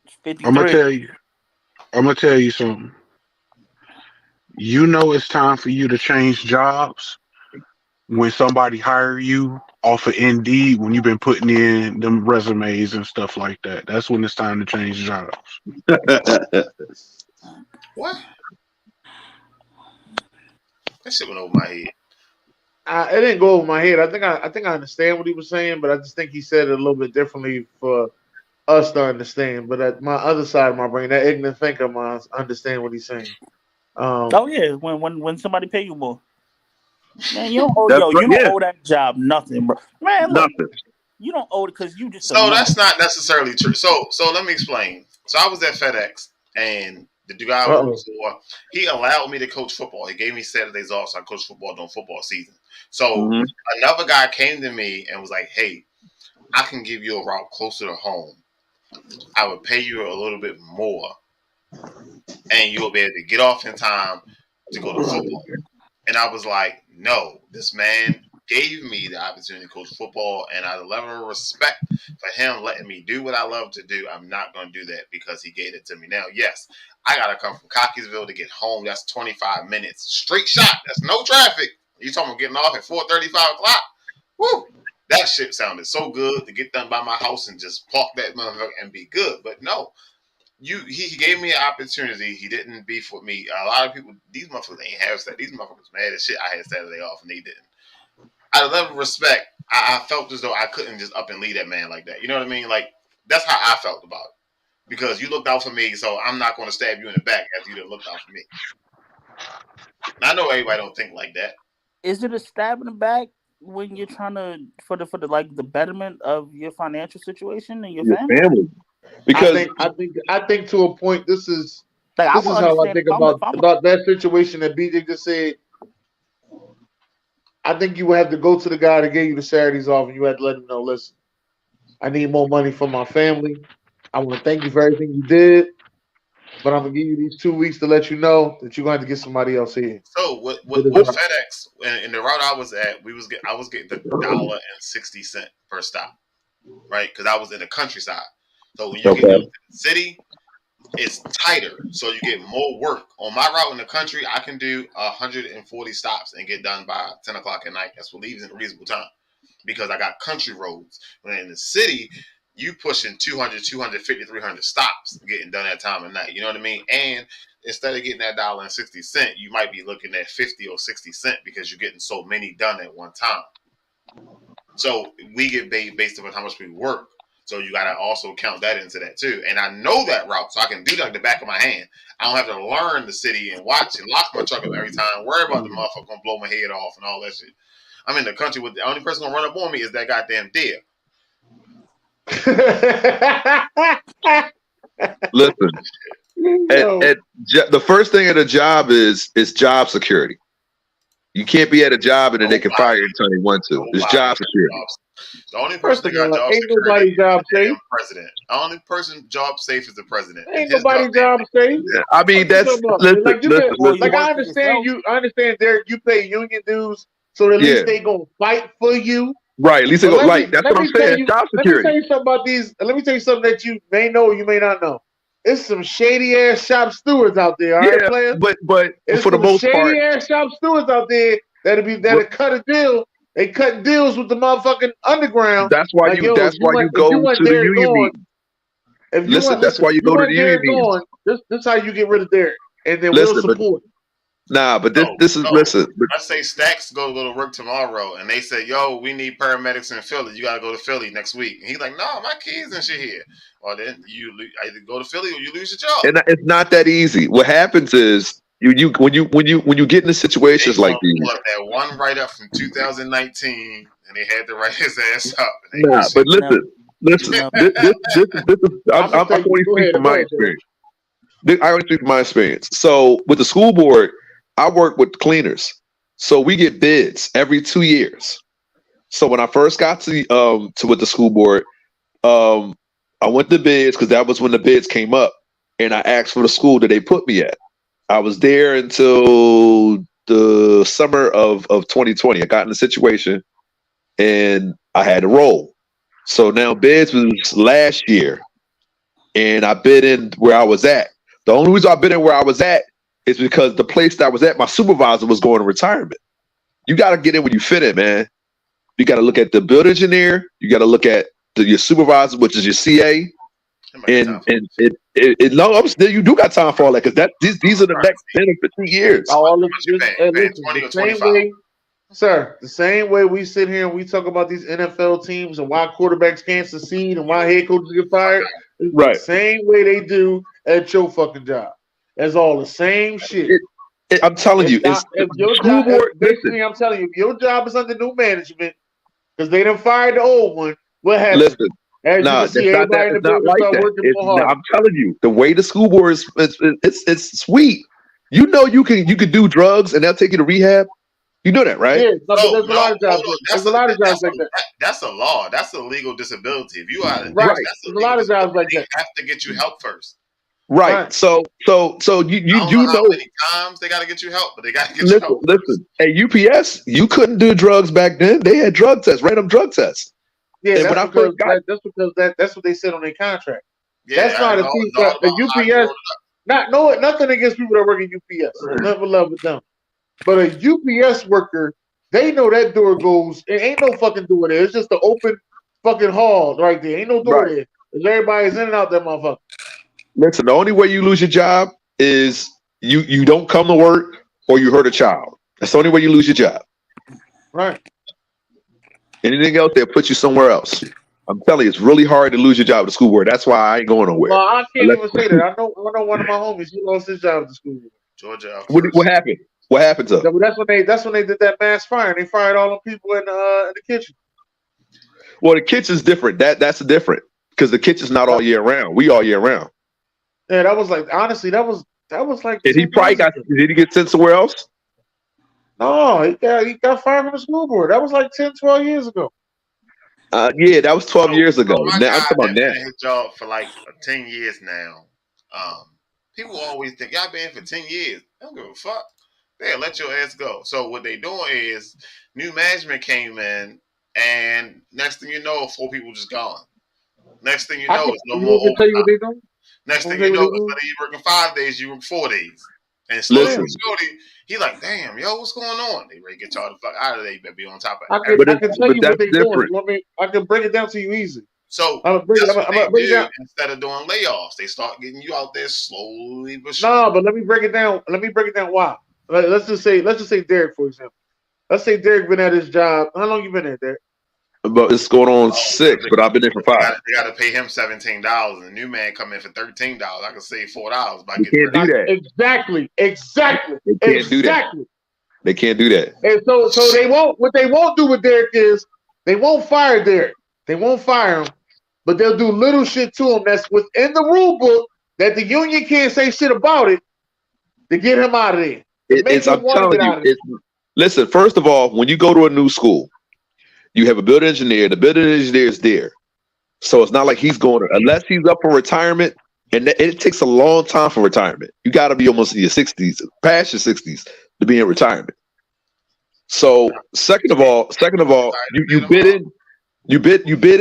It's I'm gonna 53. tell you. I'm gonna tell you something. You know it's time for you to change jobs when somebody hire you off of Indeed when you've been putting in them resumes and stuff like that. That's when it's time to change jobs. What? That shit went over my head. It didn't go over my head. I think I understand what he was saying, but I just think he said it a little bit differently for us to understand. But at my other side of my brain, that ignorant thinker of mine, understand what he's saying. Oh yeah, when somebody pay you more, man, you don't owe That's right. you don't Yeah, owe that job nothing, bro. Man, look, nothing. you don't owe it because you just a So number. that's not necessarily true. So let me explain. So I was at FedEx, and the guy I worked Uh-oh. for, he allowed me to coach football. He gave me Saturdays off, so I coached football during football season. So Hmm. another guy came to me and was like, "Hey, I can give you a route closer to home. I would pay you a little bit more, and you'll be able to get off in time to go to football." And I was like, no, this man gave me the opportunity to coach football, and out of level of respect for him letting me do what I love to do, I'm not going to do that because he gave it to me. Now, yes, I got to come from Cockeysville to get home. That's 25 minutes. Straight shot. That's no traffic. You talking about getting off at 4:35 o'clock? Woo! That shit sounded so good to get done by my house and just park that motherfucker and be good. But no, he gave me an opportunity. He didn't beef with me. A lot of people, these motherfuckers ain't have that. These motherfuckers mad as shit. I had Saturday off and they didn't. Out of love and respect, I felt as though I couldn't just up and leave that man like that. You know what I mean? Like that's how I felt about it. Because you looked out for me, so I'm not going to stab you in the back after you done looked out for me. And I know everybody don't think like that. Is it a stab in the back when you're trying to for the like the betterment of your financial situation and your Your family? family, I because think I think to a point this is Like I this would is how I understand think if I'm about that situation that BJ just said. I think you would have to go to the guy that gave you the Saturdays off, and you had to let him know, listen, I need more money for my family. I want to thank you for everything you did, but I'm gonna give you these 2 weeks to let you know that you're going to have to get somebody else here. So with With with a FedEx in the route I was at, I was getting the $1.60 per stop, right? Because I was in the countryside. So when you get down Okay. to the city, it's tighter, so you get more work. On my route in the country, I can do 140 stops and get done by 10 o'clock at night. That's what leaves in a reasonable time because I got country roads. When in the city, you pushing 200, 250, 300 stops getting done at time of night. You know what I mean? And instead of getting that $1.60, you might be looking at 50 or 60 cents because you're getting so many done at one time. So we get paid based on how much we work. So you got to also count that into that too. And I know that route, so I can do that like the back of my hand. I don't have to learn the city and watch and lock my truck up every time, worry about the motherfucker gonna blow my head off and all that shit. I'm in the country with the only person gonna run up on me is that goddamn deer. Listen, Yo. the first thing at a job is job security. You can't be at a job and then they can fire you anytime they want to. It's job security. The only First person of that got all, job ain't security nobody's is job the damn safe. president. The only person job safe is the president. Ain't His nobody's job safe. I mean, What you that's talking about? listen, Like you listen, get, Or you like work I for understand yourself. I understand, Derek. You pay union dues, so at Yeah. least they gonna fight for you. right. At least they But go right. That's what I'm saying. It's job let me security. tell you something about these. Let me tell you something that you may know or you may not know. It's some shady ass shop stewards out there. All right, Yeah, players. but It's for the some most part, shady ass shop stewards out there that'll cut a deal. They cut deals with the motherfucking underground. that's why Like yo, that's why you if you go want to the Derek union gone, meeting. if you want That's why if you you go to want the union Derek meetings. gone, this how you get rid of Derek, and then we'll Listen, but support. but No, this is no. listen. But Let's say Stacks go to work tomorrow, and they say, "Yo, we need paramedics in Philly. You got to go to Philly next week." And he's like, "No, my kids and shit here." Well, then you either go to Philly or you lose your job. and it's not that easy. What happens is when you get into They situations like gonna these. pull up that one write up from 2019, and they had to write his ass up, and they gonna Nah, but send. listen. Never. This is. I'm gonna I tell can you. only Go speak ahead. from Go my ahead, Derek. experience. I only speak from my experience. So with the school board, I work with cleaners. So we get bids every 2 years. So when I first got to with the school board, um, I went to bids because that was when the bids came up, and I asked for the school that they put me at. I was there until the summer of 2020. I got in a situation and I had to roll. So now bids was last year, and I bid in where I was at. The only reason I bid in where I was at is because the place that I was at, my supervisor was going to retirement. You got to get in when you fit in, man. You got to look at the build engineer. You got to look at your supervisor, which is your CA, and no, I'm still you do got time for all that because these are the next 10 or 15 years. All of What you this, paying? listen, 20 the or same 25? way, sir. The same way we sit here and we talk about these NFL teams and why quarterbacks can't succeed and why head coaches get fired. It's the Right. same way they do at your fucking job. It's all the same shit. I'm telling you, it's If your school job, board. Listen, basically, I'm telling you, if your job is under new management because they done fired the old one, what happens? listen. As you No, can it's see, not that. everybody in the It's not building like start that. working more hard. I'm telling you, the way the school board is, it's sweet. You know, you can do drugs and they'll take you to rehab. You know that, right? Yeah, no, but No, there's a lot of jobs. hold on. There's a lot of jobs like that. That's a law. That's a legal disability. If you are, Right. that's a There's a legal lot of jobs disability. like They that. have to get you help first. Right. Right. So you I don't do know how know. many times they got to get you help, but they got to get you help first. Listen. At UPS, you couldn't do drugs back then. They had drug tests, random drug tests. Yeah, And when I first got, that's what they said on their contract. Yeah, That's why it's the all, team it's all the about how you UPS. wrote it up. Nothing against people that work at UPS. Nothing but love with them. But a UPS worker, they know that door goes. It ain't no fucking door there. It's just the open fucking hall right there. Ain't no door right. there. Cause everybody's in and out that motherfucker. Listen, the only way you lose your job is you don't come to work or you hurt a child. That's the only way you lose your job. Right. Anything else, they'll put you somewhere else. I'm telling you, it's really hard to lose your job at the school board. That's why I ain't going nowhere. Well, I can't Unless, even say that. I know one of my homies. He lost his job at the school. Georgia out what first. happened? What happened to him? That's when they did that mass fire. They fired all the people in the kitchen. Well, the kitchen's different. That's different because the kitchen's not all year round. We all year round. Yeah, that was like honestly, that was like. And he 10 probably years got. ago. Did he get sent somewhere else? No, he got fired from the school board. That was like 10, 12 years ago. Yeah, that was 12 years So ago. my Now, I'm guy talking about that now. been in his job for like 10 years now. People always think y'all been for 10 years. I don't give a fuck. They'll let your ass go. So what they doing is new management came in, and next thing you know, 4 people just gone. Next thing you know, it's no You more want me to tell you what overtime. they doing? Next You want thing me to tell you you know, what they instead doing? of you working 5 days, you work 4 days. And slowly Listen, but surely, he like, damn, yo, what's going on? They ready to get y'all the fuck out of there. You better be on top of but I everything. can tell you what that's they doing. different. You want me? I can break it down to you easy. So I'm that's what they gonna break it do down. instead of doing layoffs. They start getting you out there slowly but surely. No, but let me break it down. Let me break it down. Why? Let's just say Derek, for example. Let's say Derek been at his job. How long you been there, Derek? But it's going on Oh, 6, but I've been there for 5. they got to pay him $17, and the new man come in for $13. I can save $4 by You getting can't rid of do him. that. They can't do that. Exactly. They can't do that. And so they won't. What they won't do with Derek is they won't fire Derek. They won't fire him, but they'll do little shit to him that's within the rule book that the union can't say shit about it to get him out of there. To make It's him I'm want to telling get you. out of there. Listen. First of all, when you go to a new school, you have a building engineer. The building engineer is there, so it's not like he's going unless he's up for retirement. And it takes a long time for retirement. You got to be almost in your 60s, past your 60s, to be in retirement. So second of all, you bid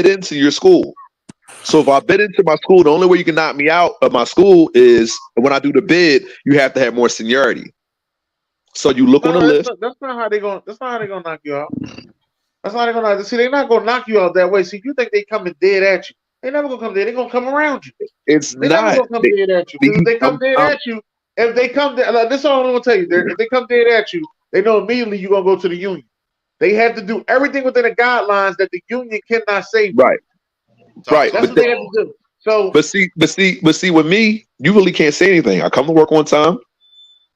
into your school. So if I bid into my school, the only way you can knock me out of my school is when I do the bid, you have to have more seniority. So you look on the No, list. that's not how they going. That's not how they gonna knock you out. That's not how they gonna. See, they're not gonna knock you out that way. See, you think they coming dead at you? They never gonna come dead. They gonna come around you. It's They never not. gonna come dead at you. Because if they come dead at you, if they come dead, like, this is all I'm gonna tell you. If they come dead at you, they know immediately you're gonna go to the union. They have to do everything within the guidelines that the union cannot save. Right. Right. That's what they have to do. So, but see, with me, you really can't say anything. I come to work on time.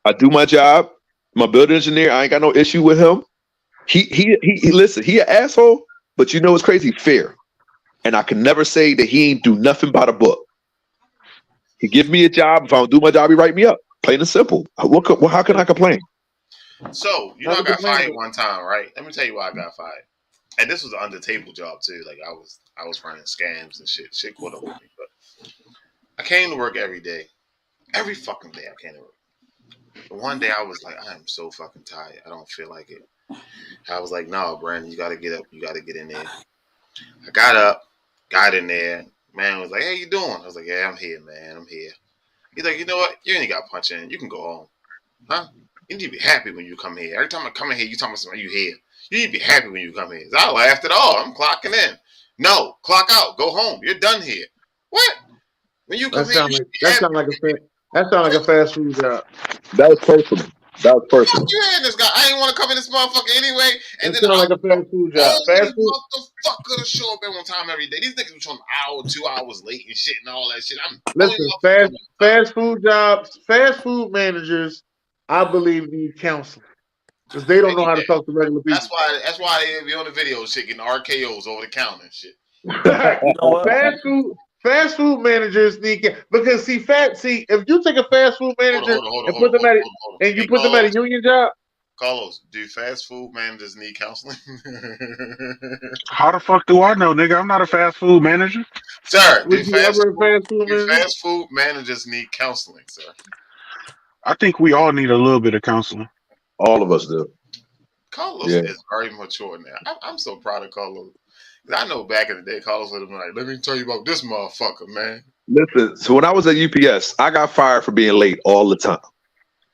I do my job. My building engineer, I ain't got no issue with him. He listen, he an asshole, but you know it's crazy fair. And I can never say that he ain't do nothing by the book. He give me a job. If I don't do my job, he write me up. Plain and simple. How can I complain? So you know, I got fired one time, right? Let me tell you why I got fired. And this was an under table job too. Like I was running scams and shit. Shit caught up with me. But I came to work every day. Every fucking day I came to work. But one day I was like, I am so fucking tired. I don't feel like it. I was like, no, Brandon, you gotta get up. You gotta get in there. I got up, got in there. Man was like, hey, you doing? I was like, yeah, I'm here, man. I'm here. He's like, you know what? You ain't got to punch in. You can go home. Huh? You need to be happy when you come here. Every time I come in here, you tell me something you here. You need to be happy when you come here. So I laughed it all. I'm clocking in. No, clock out. Go home. You're done here. What? When you come here, you should be happy. That sound like a fast food job. That was personal. Fuck you and this guy. I didn't want to come in this motherfucker anyway. And That then sound like a fast food job. only Fast food. motherfucker to show up at one time every day. These niggas be showing an hour, 2 hours late and shit and all that shit. I'm Listen, fast food jobs, fast food managers, I believe need counseling because they don't know how to talk to regular people. That's why they be on the video shit getting RKOs over the counter and shit. You know what? Fast food managers need because if you take a fast food manager and put them at a union job. Carlos, do fast food managers need counseling? How the fuck do I know, nigga? I'm not a fast food manager. Sir, Would you ever a fast food manager? Fast food managers need counseling, sir? I think we all need a little bit of counseling. All of us do. Carlos is very mature now. I'm so proud of Carlos. I know back in the day, Carlos would have been like, let me tell you about this motherfucker, man. Listen, so when I was at UPS, I got fired for being late all the time.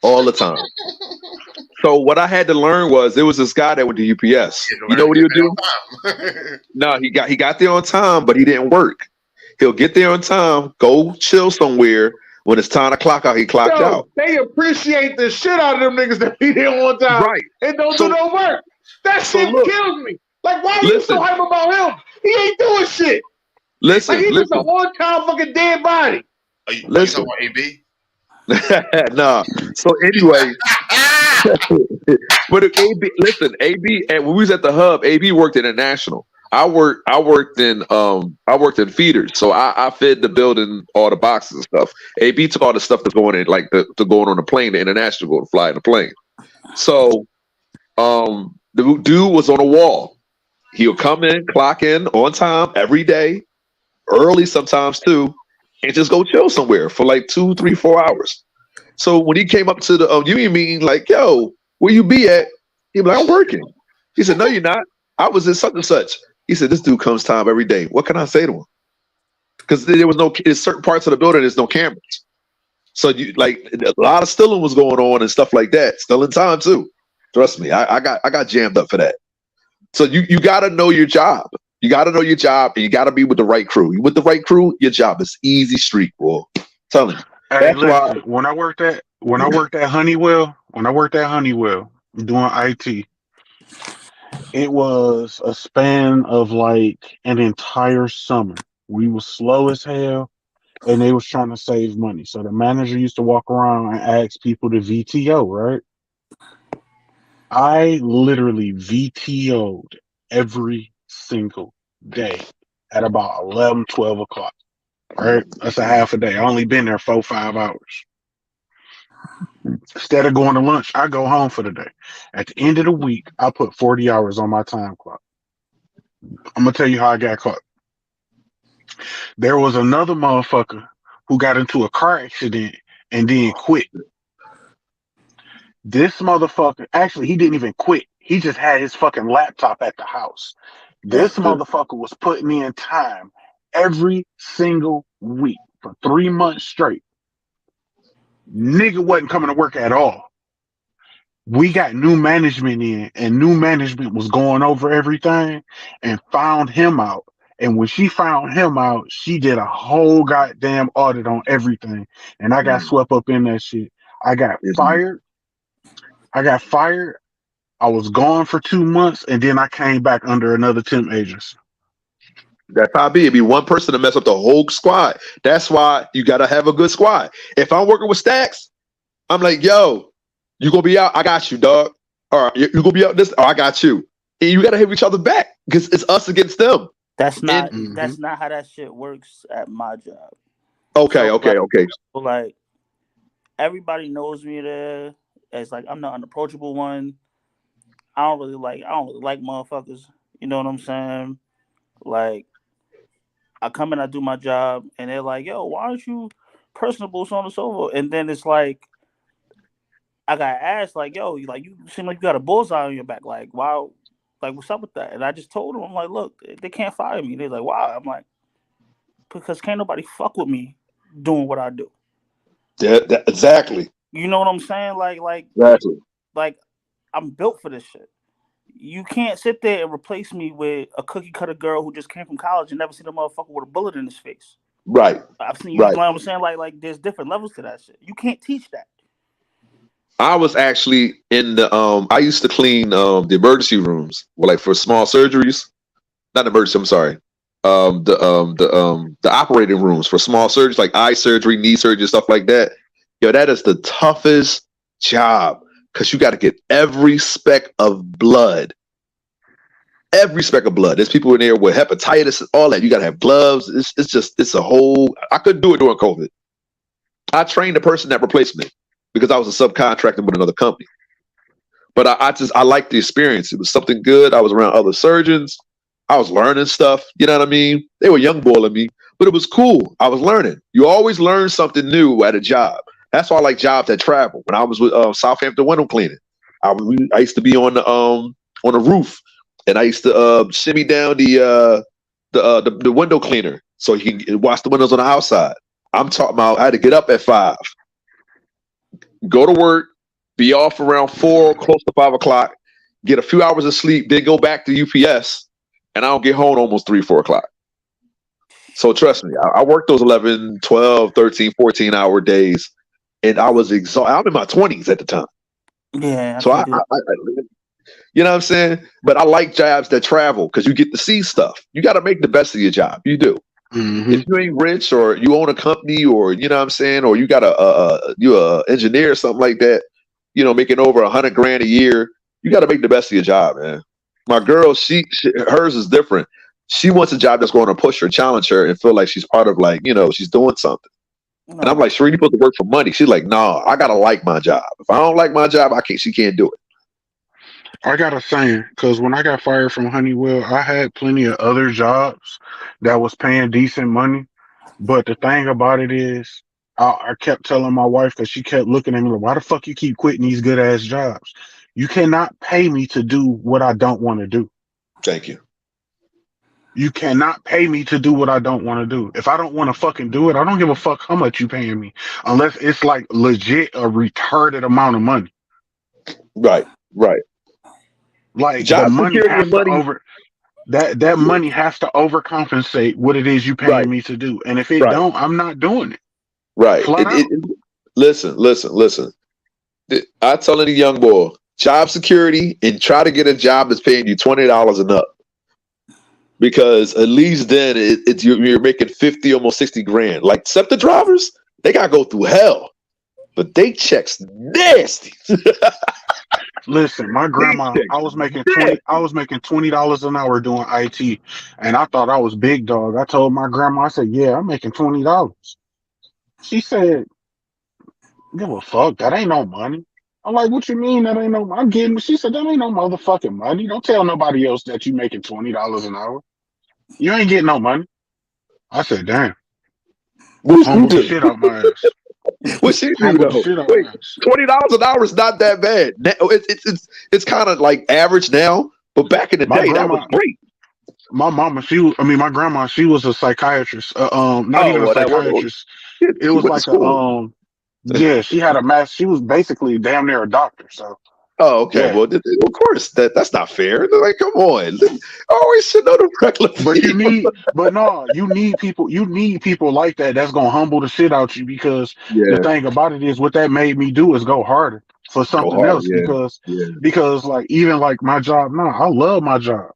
All the time. So what I had to learn was there was this guy that went to UPS. You know what he would do? No, he got there on time, but he didn't work. He'll get there on time, go chill somewhere. When it's time to clock out, he clocked out. They appreciate the shit out of them niggas that be there on time. Right. And don't do no work. That shit kills me. Like, why are you so hype about him? He ain't doing shit. Listen, like, he's just a one-time fucking dead body. Are you talking about AB? Nah. So anyway, but AB, listen, AB, and when we was at the hub, AB worked international. I worked in feeders, so I fed the building all the boxes and stuff. AB took all the stuff that's going in, like the going on the plane, the international, go to fly in the plane. So the dude was on a wall. He'll come in, clock in on time every day, early sometimes too, and just go chill somewhere for like 2, 3, 4 hours. So when he came up to the union meeting, like, yo, where you be at? He be like, I'm working. He said, no, you're not. I was in such and such. He said, this dude comes time every day. What can I say to him? Because there was no, in certain parts of the building, there's no cameras. So you like a lot of stealing was going on and stuff like that. Stealing time too. Trust me, I got jammed up for that. So you got to know your job. You got to know your job, and you got to be with the right crew. You with the right crew, your job is easy street, bro. Telling you. Hey, That's why. listen. When I worked at Honeywell doing IT, it was a span of like an entire summer. We was slow as hell, and they was trying to save money. So the manager used to walk around and ask people to VTO, right? I literally VTO'd every single day at about 11, 12 o'clock. Right? That's a half a day. I only been there 4, 5 hours. Instead of going to lunch, I go home for the day. At the end of the week, I put 40 hours on my time clock. I'm gonna tell you how I got caught. There was another motherfucker who got into a car accident and then quit. This motherfucker, actually, he didn't even quit. He just had his fucking laptop at the house. This motherfucker was putting in time every single week for 3 months straight. Nigga wasn't coming to work at all. We got new management in, and new management was going over everything and found him out. And when she found him out, she did a whole goddamn audit on everything. And I got swept up in that shit. I got fired. I was gone for 2 months, and then I came back under another temp agency. That's how it be. It'd be one person to mess up the whole squad. That's why you gotta have a good squad. If I'm working with Stacks, I'm like, yo, you gonna be out? I got you, dog. All right, you gonna be out this? Oh, I got you. And you gotta have each other back because it's us against them. That's not And that's not how that shit works at my job. okay, So okay, okay. like everybody knows me there. It's like I'm the unapproachable one. I don't really like motherfuckers. You know what I'm saying? Like I come in, I do my job, and they're like, "Yo, why aren't you personable, so on and so forth?" And then it's like I got asked, like, "Yo, you seem like you got a bullseye on your back. Like, why? Like, what's up with that?" And I just told them, I'm like, "Look, they can't fire me." They're like, "Why?" I'm like, "Because can't nobody fuck with me doing what I do." Yeah, exactly. You know what I'm saying? Exactly. Like I'm built for this shit. You can't sit there and replace me with a cookie cutter girl who just came from college and never seen a motherfucker with a bullet in his face. Right. I've seen you Right. know what I'm saying? Like there's different levels to that shit. You can't teach that. I was actually in the I used to clean the emergency rooms, well, like for small surgeries. Not emergency, I'm sorry. The operating rooms for small surgeries like eye surgery, knee surgery, stuff like that. Yo, that is the toughest job because you got to get every speck of blood. Every speck of blood. There's people in there with hepatitis, all that. You got to have gloves. It's a whole. I couldn't do it during COVID. I trained the person that replaced me because I was a subcontractor with another company. But I liked the experience. It was something good. I was around other surgeons. I was learning stuff. You know what I mean? They were young balling me, but it was cool. I was learning. You always learn something new at a job. That's why I like jobs that travel. When I was with Southampton Window Cleaning, I used to be on the roof, and I used to shimmy down the window cleaner so he can wash the windows on the outside. I'm talking about I had to get up at 5, go to work, be off around 4, close to 5 o'clock, get a few hours of sleep, then go back to UPS, and I don't get home almost 3, 4 o'clock. So trust me, I worked those 11, 12, 13, 14-hour days, and I was exhausted. I'm in my 20s at the time. Yeah. So you know what I'm saying? But I like jobs that travel because you get to see stuff. You got to make the best of your job. You do. Mm-hmm. If you ain't rich or you own a company or you know what I'm saying, or you got you're an engineer or something like that, making over $100,000 a year, you got to make the best of your job, man. My girl, hers is different. She wants a job that's going to push her, challenge her, and feel like she's part of she's doing something. And I'm like, Sheree, you supposed to work for money. She's like, no, I gotta like my job. If I don't like my job, I can't. She can't do it. I got a saying because when I got fired from Honeywell, I had plenty of other jobs that was paying decent money. But the thing about it is, I kept telling my wife because she kept looking at me like, "Why the fuck you keep quitting these good ass jobs? You cannot pay me to do what I don't want to do. Thank you. You cannot pay me to do what I don't want to do. If I don't want to fucking do it, I don't give a fuck how much you paying me, unless it's like legit a retarded amount of money. Right. Like the Job money security has and to money. over that money has to overcompensate what it is you Right. paying me to do. And if it Right. don't, I'm not doing it. Right. Flat out. Listen. I tell any young boy, job security and try to get a job that's paying you $20 and up. Because at least then you're making 50, almost 60 grand. Like SEPTA drivers, they gotta go through hell. But they checks nasty. Listen, my They grandma, checks nasty. I was making $20 an hour doing IT, and I thought I was big dog. I told my grandma, I said, "Yeah, I'm making $20." She said, "Give a fuck. That ain't no money." I'm like, "What you mean that ain't no?" I'm getting. She said, "That ain't no motherfucking money. Don't tell nobody else that you making $20 an hour. You ain't getting no money." I said, "Damn." What you Humbled the do? shit out my ass. What she do Humbled the though? shit out Wait, my ass. $20 an hour is not that bad. Now, it's kind of like average now, but back in the My day, that was grandma, great. my mama, my grandma, she was a psychiatrist. Not Oh even a well, that psychiatrist. It she was went to like a school. yeah, she had a mass. She was basically damn near a doctor. So Oh, okay. yeah, Well, of course that's not fair. They're like, come on, I always should know the regular but people. no, you need people like that. That's gonna humble the shit out you because the Yeah, thing about it is, what that made me do is go harder for go something hard. else Yeah, yeah, because like even like my job now, I love my job.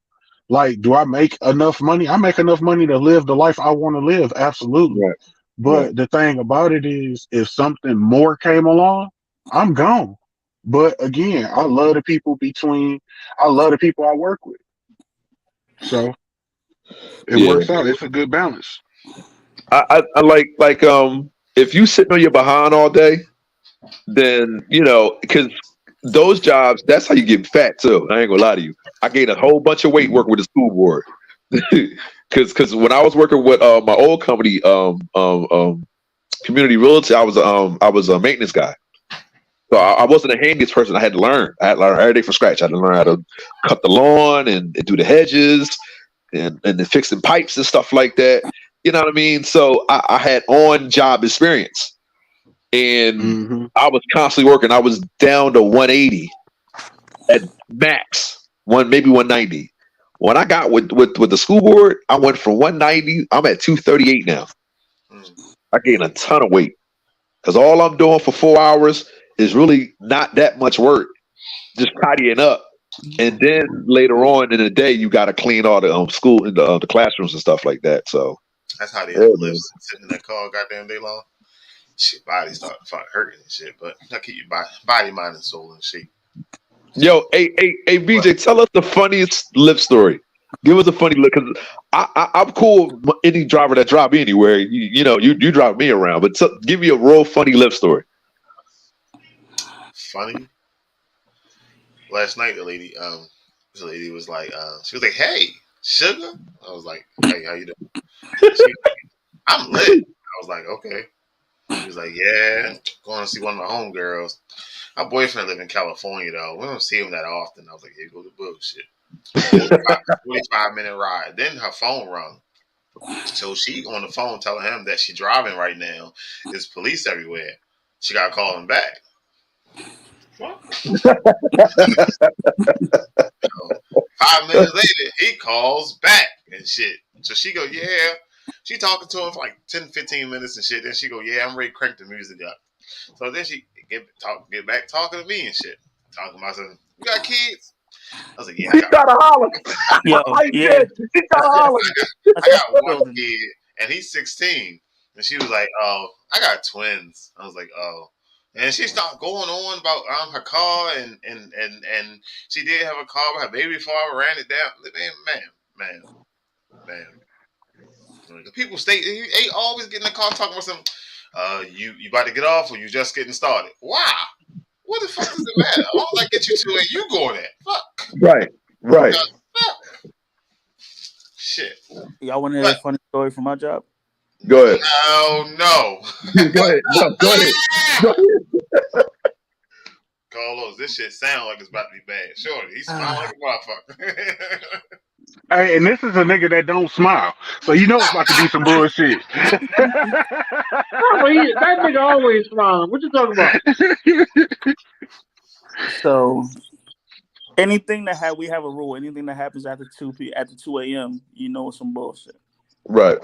Like, do I make enough money? I make enough money to live the life I want to live, absolutely. right, right. But the thing about it is, if something more came along, I'm gone. But again, I love the people I work with. So it Yeah, works out. It's a good balance. I like if you sitting on your behind all day, then because those jobs, that's how you get fat too. I ain't gonna lie to you. I gained a whole bunch of weight working with the school board. Because when I was working with my old company, Community Realty, I was a maintenance guy. So I wasn't the handiest person. I had to learn. I had to learn everything from scratch. I had to learn how to cut the lawn and do the hedges and then fixing pipes and stuff like that. You know what I mean? So I had on job experience, and Hmm. I was constantly working. I was down to 180 at max, maybe 190. When I got with the school board, I went from 190. I'm at 238 now. Mm. I gained a ton of weight because all I'm doing for 4 hours is really not that much work, just tidying up. And then later on in the day, you got to clean all the school and the classrooms and stuff like that. So That's how they yeah, have to live man. sitting in that car goddamn day long. Shit, body start fucking hurting and shit. But I keep your body, mind, and soul in shape. Yo, hey, But BJ, tell us the funniest lift story. Give us a funny look, because I'm cool with any driver that drive me anywhere. You drive me around, but give me a real funny lift story. funny. Last night, this lady was like, she was like, "Hey, sugar." I was like, "Hey, how you doing?" She was like, "I'm lit." I was like, "Okay." She was like, "Yeah, going to see one of my homegirls. My boyfriend live in California though. We don't see him that often." I was like, "Here go the bullshit." 45 minute ride. Then her phone rung. So she on the phone telling him that she driving right now. There's police everywhere. She got to call him back. What? So 5 minutes later, he calls back and shit. So she go, yeah. She talking to him for like 10, 15 minutes and shit. Then she go, yeah, I'm ready to crank the music up. So then she get back talking to me and shit. Talking about something. You got kids? I was like, yeah, She try to holler. Yo, I yeah, said, she try to holler. I got one building. kid and he's 16. And she was like, oh, I got twins. I was like, oh. And she started going on about her car and she did have a car with her baby before I ran it down. Man. The people stay. They always get in the car talking about some. You about to get off, or you just getting started? Wow. What the fuck does it matter? All I get you to where you going at? Fuck. Right. Fuck. Shit. Y'all want to hear a But funny story from my job? Go ahead. no. Go ahead. No, go ahead. Go ahead. Carlos, this shit sound like it's about to be bad. Sure, he's smiling like a motherfucker. Hey, and this is a nigga that don't smile, so you know it's about to be some bullshit. That nigga always smiling. What you talking about? So anything that we have a rule. Anything that happens after 2 a.m., you know it's some bullshit. Right.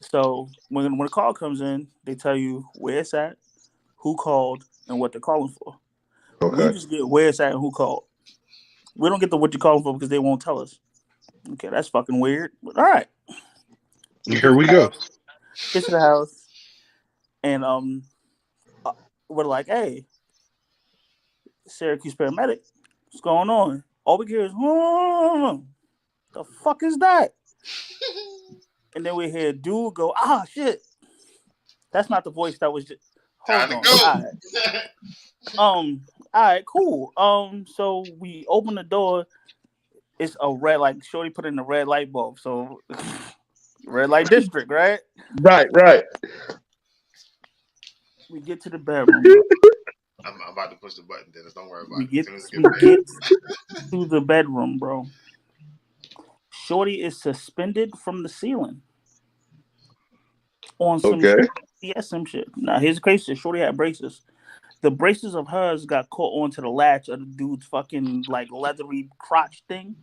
So when a call comes in, they tell you where it's at, who called, and what they're calling for. Okay. We just get where it's at and who called. We don't get the what you're calling for because they won't tell us. Okay, that's fucking weird. But all right. Here we go. Get to the house, and we're like, hey, Syracuse paramedic, what's going on? All we hear is, the fuck is that? And then we hear dude go, shit. That's not the voice that was just. Hold Time on. to go. All right, cool. So we open the door. It's a red light. Shorty put in the red light bulb. So red light district, right? Right. We get to the bedroom. I'm about to push the button, Dennis. Don't worry about We it. get As soon as it to the bedroom, bro. Shorty is suspended from the ceiling on some some shit. Now here's the crazy shit. Shorty had braces. The braces of hers got caught onto the latch of the dude's fucking like leathery crotch thing.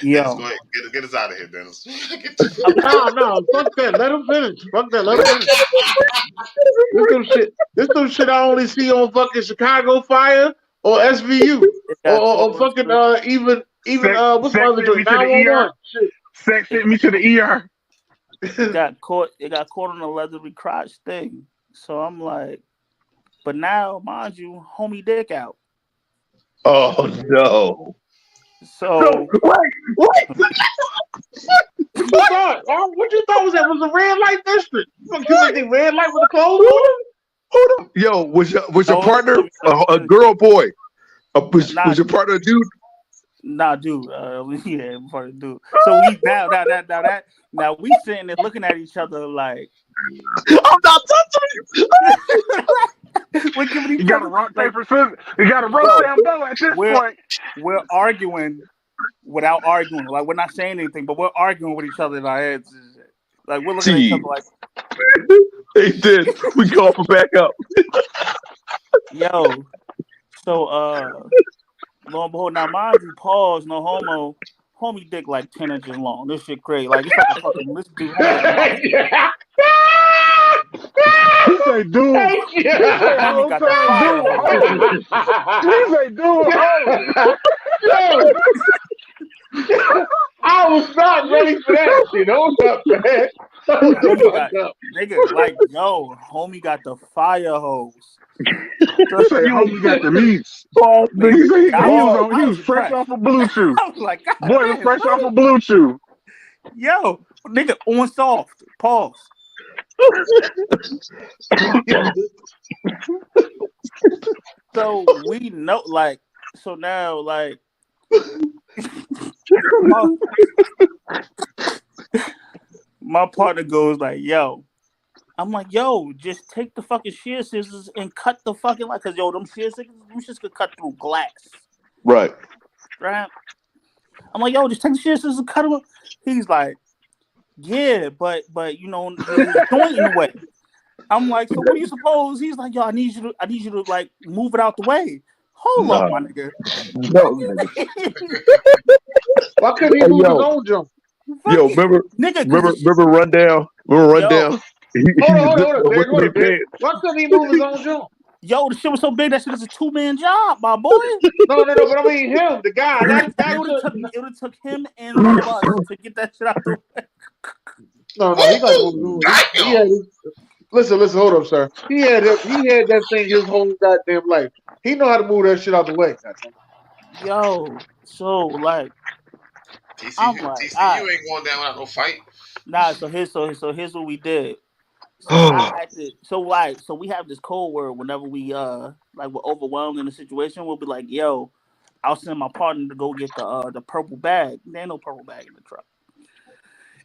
Dennis, go ahead. Get us out of here, Dennis. No, fuck that. Let him finish. Fuck that. Let him finish. This some shit I only see on fucking Chicago Fire or SVU or fucking even what's my other joint? 911. Sex hit me to the ER. It got caught on the leathery crotch thing. So I'm like, but now, mind you, homie dick out. Oh no. So what? What you thought? What you thought was that? Was a red light district? You think the red light with the clothes on? Hold on. Yo, was your partner a girl or boy? Was your partner a dude? Nah, dude. Yeah, part of dude. So we now we sitting there looking at each other like I'm not touching you. We're giving each You got other a rock paper scissors. You got a roast down bow at this point. We're arguing without arguing. Like we're not saying anything, but we're arguing with each other in our heads. Like we're looking at each other like they did. We call for backup. Yo. So lo and behold, now mind you, pause, no homo, homie dick like 10 inches long. This shit crazy. Like it's like a fucking this dude homie He say, dude. Homie got the fire. He say, dude. I was not ready for that shit. Hold up, man. Nigga, like, yo, homie got the fire hose. Just say, homie got the meats. He was fresh off of Blue Chew. I was like, God boy was fresh off of Blue Chew. Yo, nigga, on soft. Pause. So we know, like, so now, like, my partner goes like, yo. I'm like, yo, just take the fucking shear scissors and cut the fucking like, cause yo, them shear scissors, them shits could cut through glass. Right. I'm like, yo, just take the shear scissors and cut them. He's like, yeah, but you know, there's a joint in the way. I'm like, so what do you suppose? He's like, yo, I need you to like move it out the way. Hold up, my nigga. No. Why couldn't he move his own jump? Yo, remember Rundown? Remember Rundown? Hold on. Why couldn't he move his own jump? Yo, the shit was so big that shit was a 2-man job, my boy. No, but I mean him, the guy. It would have took him and the bus to get that shit out the way. No, he got to move. Listen, hold up, sir. He had that thing his whole goddamn life. He know how to move that shit out the way. Yo, so like I'm like, TCU ain't going down without no fight. nah. So here's what we did. So I had to. So we have this code word whenever we like we're overwhelmed in a situation. We'll be like, yo, I'll send my partner to go get the purple bag. There ain't no purple bag in the truck.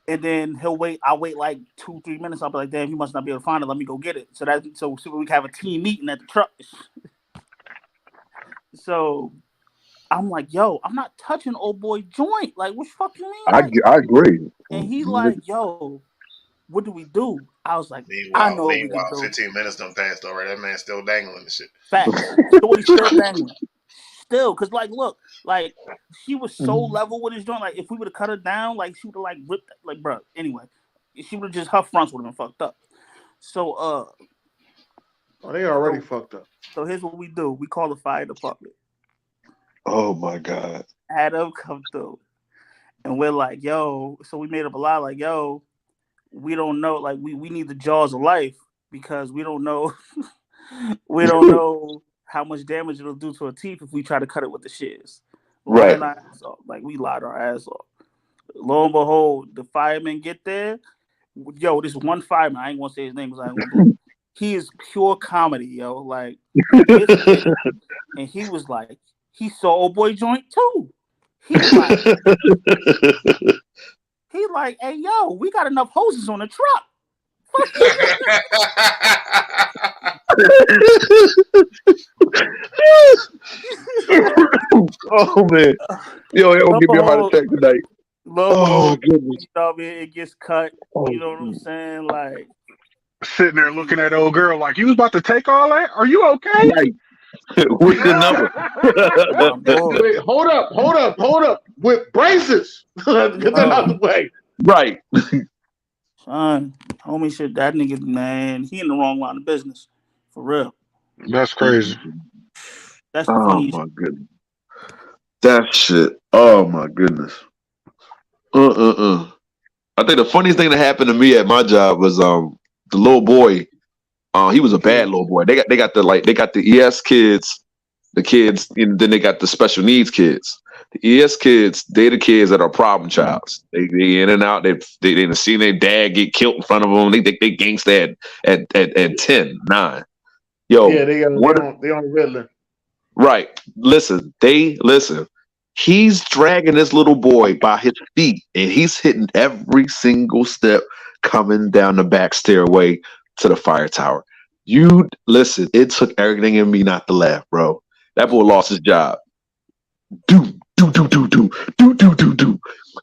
And then he'll wait. I'll wait like 2-3 minutes. I'll be like, damn, he must not be able to find it. Let me go get it. So we can have a team meeting at the truck. So I'm like, yo, I'm not touching old boy joint. Like, what the fuck you mean? Like, I agree. and he's like, yo, what do we do? I was like, I know what we can do. 15 minutes done passed already. That man's still dangling the shit. Facts. Shorty's still dangling. Still, because like, look, like she was so level with his joint. Like, if we would have cut her down, like she would have like ripped, like, bro. Anyway, she would have just her fronts would have been fucked up. So, oh, they already fucked up. So here's what we do: we call the fire department. Oh my God! Had them come through, and we're like, yo. So we made up a lie, like, yo, we don't know, like, we need the jaws of life because we don't know, we don't know how much damage it'll do to our teeth if we try to cut it with the shears. Right. Like, we lied our ass off. Lo and behold, the firemen get there. Yo, this one fireman, I ain't gonna say his name because I ain't gonna do it. He is pure comedy, yo. Like, and he was like, he saw old boy joint too. He's like, hey, yo, we got enough hoses on the truck. Oh man, yo, it will give me a heart attack tonight. Oh goodness, it gets cut. You know what I'm saying? Like, sitting there looking at the old girl like, you was about to take all that? Are you okay? Right. What's the number? Wait, hold up. With braces. Get that out of the way. Right. Son, homie shit, that nigga, man, he in the wrong line of business. For real. That's crazy. That's the funny my goodness. That shit. Oh my goodness. I think the funniest thing that happened to me at my job was the little boy. He was a bad little boy. They got the ES kids, the kids, and then they got the special needs kids. The ES kids, they the kids that are problem childs. They in and out. They seen their dad get killed in front of them. They gangsta at 10, 9. Yo, yeah, they on Riddler. Right. Listen. He's dragging this little boy by his feet, and he's hitting every single step coming down the back stairway to the fire tower. You listen, it took everything in me not to laugh, bro. That boy lost his job. Do.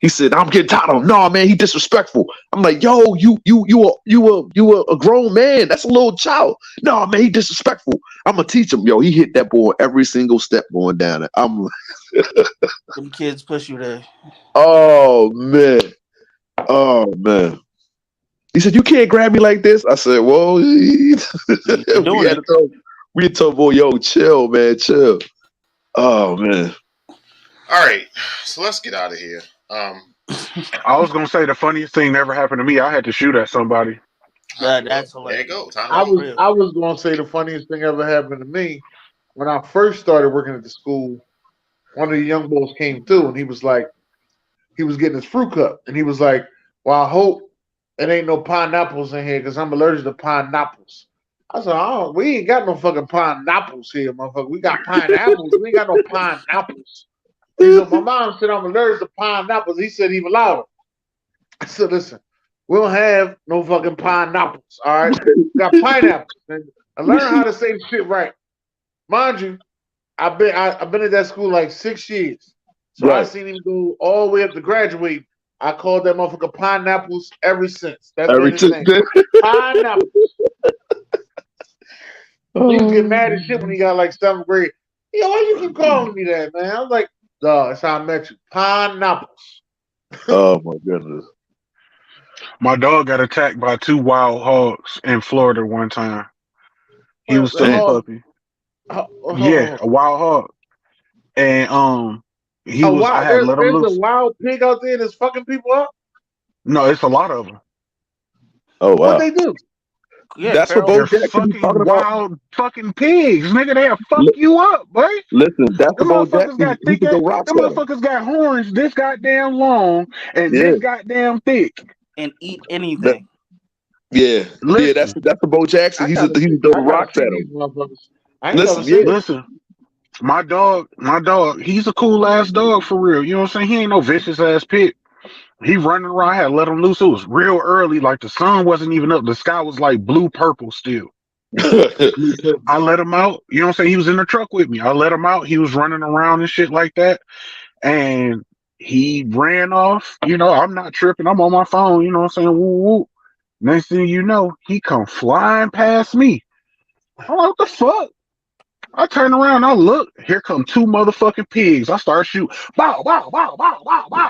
He said, I'm getting tired of him. No, man, he disrespectful. I'm like, yo, you a grown man. That's a little child. No, man, he disrespectful. I'm gonna teach him. Yo, he hit that boy every single step going down it. I'm like, them kids push you there. Oh man. He said, you can't grab me like this. I said, well, we had told boy, yo, chill, man, chill. Oh man. All right, so let's get out of here. I was gonna say the funniest thing that ever happened to me. I had to shoot at somebody. That's hilarious. There you go. I was gonna say the funniest thing ever happened to me when I first started working at the school. One of the young boys came through and he was getting his fruit cup and he was like, "Well, I hope it ain't no pineapples in here because I'm allergic to pineapples." I said, "Oh, we ain't got no fucking pineapples here, motherfucker. We got pineapples. We ain't got no pineapples." He said, "My mom said I'm allergic to pineapples." He said even louder. I said, "Listen, we don't have no fucking pineapples, all right? We got pineapples. I learned how to say shit right. Mind you, I've been at that school like 6 years. So right. I seen him go all the way up to graduate. I called that motherfucker pineapples ever since. That's been his name. Pineapples. He was getting mad as shit when he got like 7th grade. Yo, why you keep calling me that, man? I was like, dog, that's how I met you. Pineapples. Oh my goodness. My dog got attacked by 2 wild hogs in Florida one time. He was still a puppy. Yeah, a wild hog. And I had let him loose. There's a wild pig out there that's fucking people up? No, it's a lot of them. Oh wow. What they do? Yeah, That's what feral. Bo They're Jackson be talking fucking about. wild fucking pigs, nigga. They'll fuck you up, boy. Listen, that's the Them Bo motherfuckers Jackson. got He thick. could go rock Them settle. motherfuckers got horns this goddamn long and Yeah, this goddamn thick. And eat that, anything. yeah, yeah. Listen, That's the Bo Jackson. I He's gotta a see. go I to gotta rock see settle. these motherfuckers. I ain't never Listen, yeah, seen them. listen. My dog, he's a cool ass dog for real. You know what I'm saying? He ain't no vicious ass pit. He running around, I had let him loose. It was real early, like the sun wasn't even up. The sky was like blue purple still. I let him out. You know what I'm saying? He was in the truck with me. I let him out. He was running around and shit like that. And he ran off. You know, I'm not tripping. I'm on my phone. You know what I'm saying? Woo woo. Next thing you know, he come flying past me. I'm like, what the fuck? I turn around, I look, here come two motherfucking pigs. I start shooting. Bow, bow, bow, bow, bow, bow.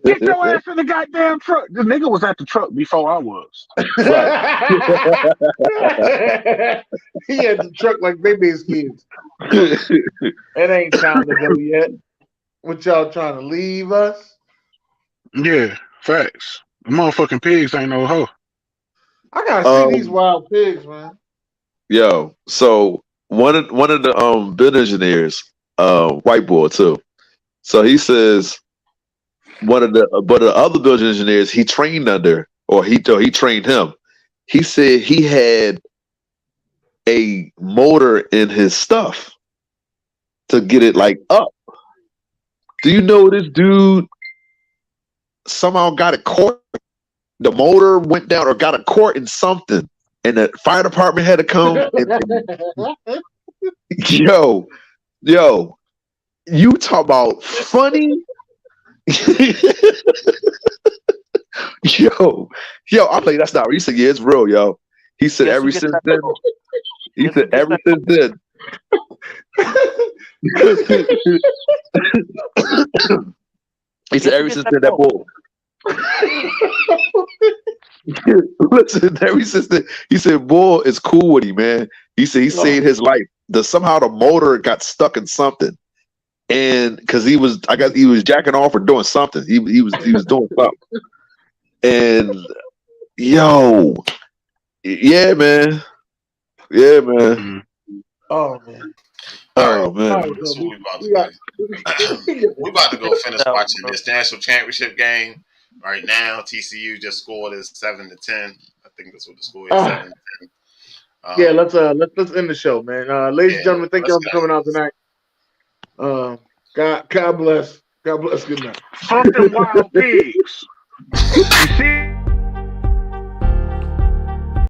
Get your ass in the goddamn truck. The nigga was at the truck before I was. right. He had the truck like baby's kids. It ain't time to go yet. What y'all trying to leave us? Yeah, facts. The motherfucking pigs ain't no hoe. I gotta see these wild pigs, man. Yo, so one of the build engineers, white boy too. So he says but the other build engineers he trained under, or he trained him. He said he had a motor in his stuff to get it like up. Do you know this dude somehow got it caught? The motor went down or got a caught in something, and the fire department had to come. Yo, you talk about funny. yo, I'm like, that's not real. He said, yeah, it's real, yo. He said, Guess who ever gets since that then. phone? He Guess who said, gets ever that since then. He said, Guess who ever gets since that then, that phone? boy. Listen, ever since then, he said, boy, it's cool with him, man. He said he saved his life. Somehow the motor got stuck in something. And because he was jacking off or doing something. He was doing something. And yo, yeah, man. Yeah, man. Mm. Oh man. All right, Oh man. All right, that's so what we about to we got. do. We're about to go finish No, watching bro. this national championship game right now. TCU just scored is 7-10. I think that's what the score is, 7-10. Yeah, let's end the show, man. Ladies and Yeah, gentlemen, thank let's y'all for get coming out tonight. God bless. God bless. Good night. Fuck them wild pigs. You see?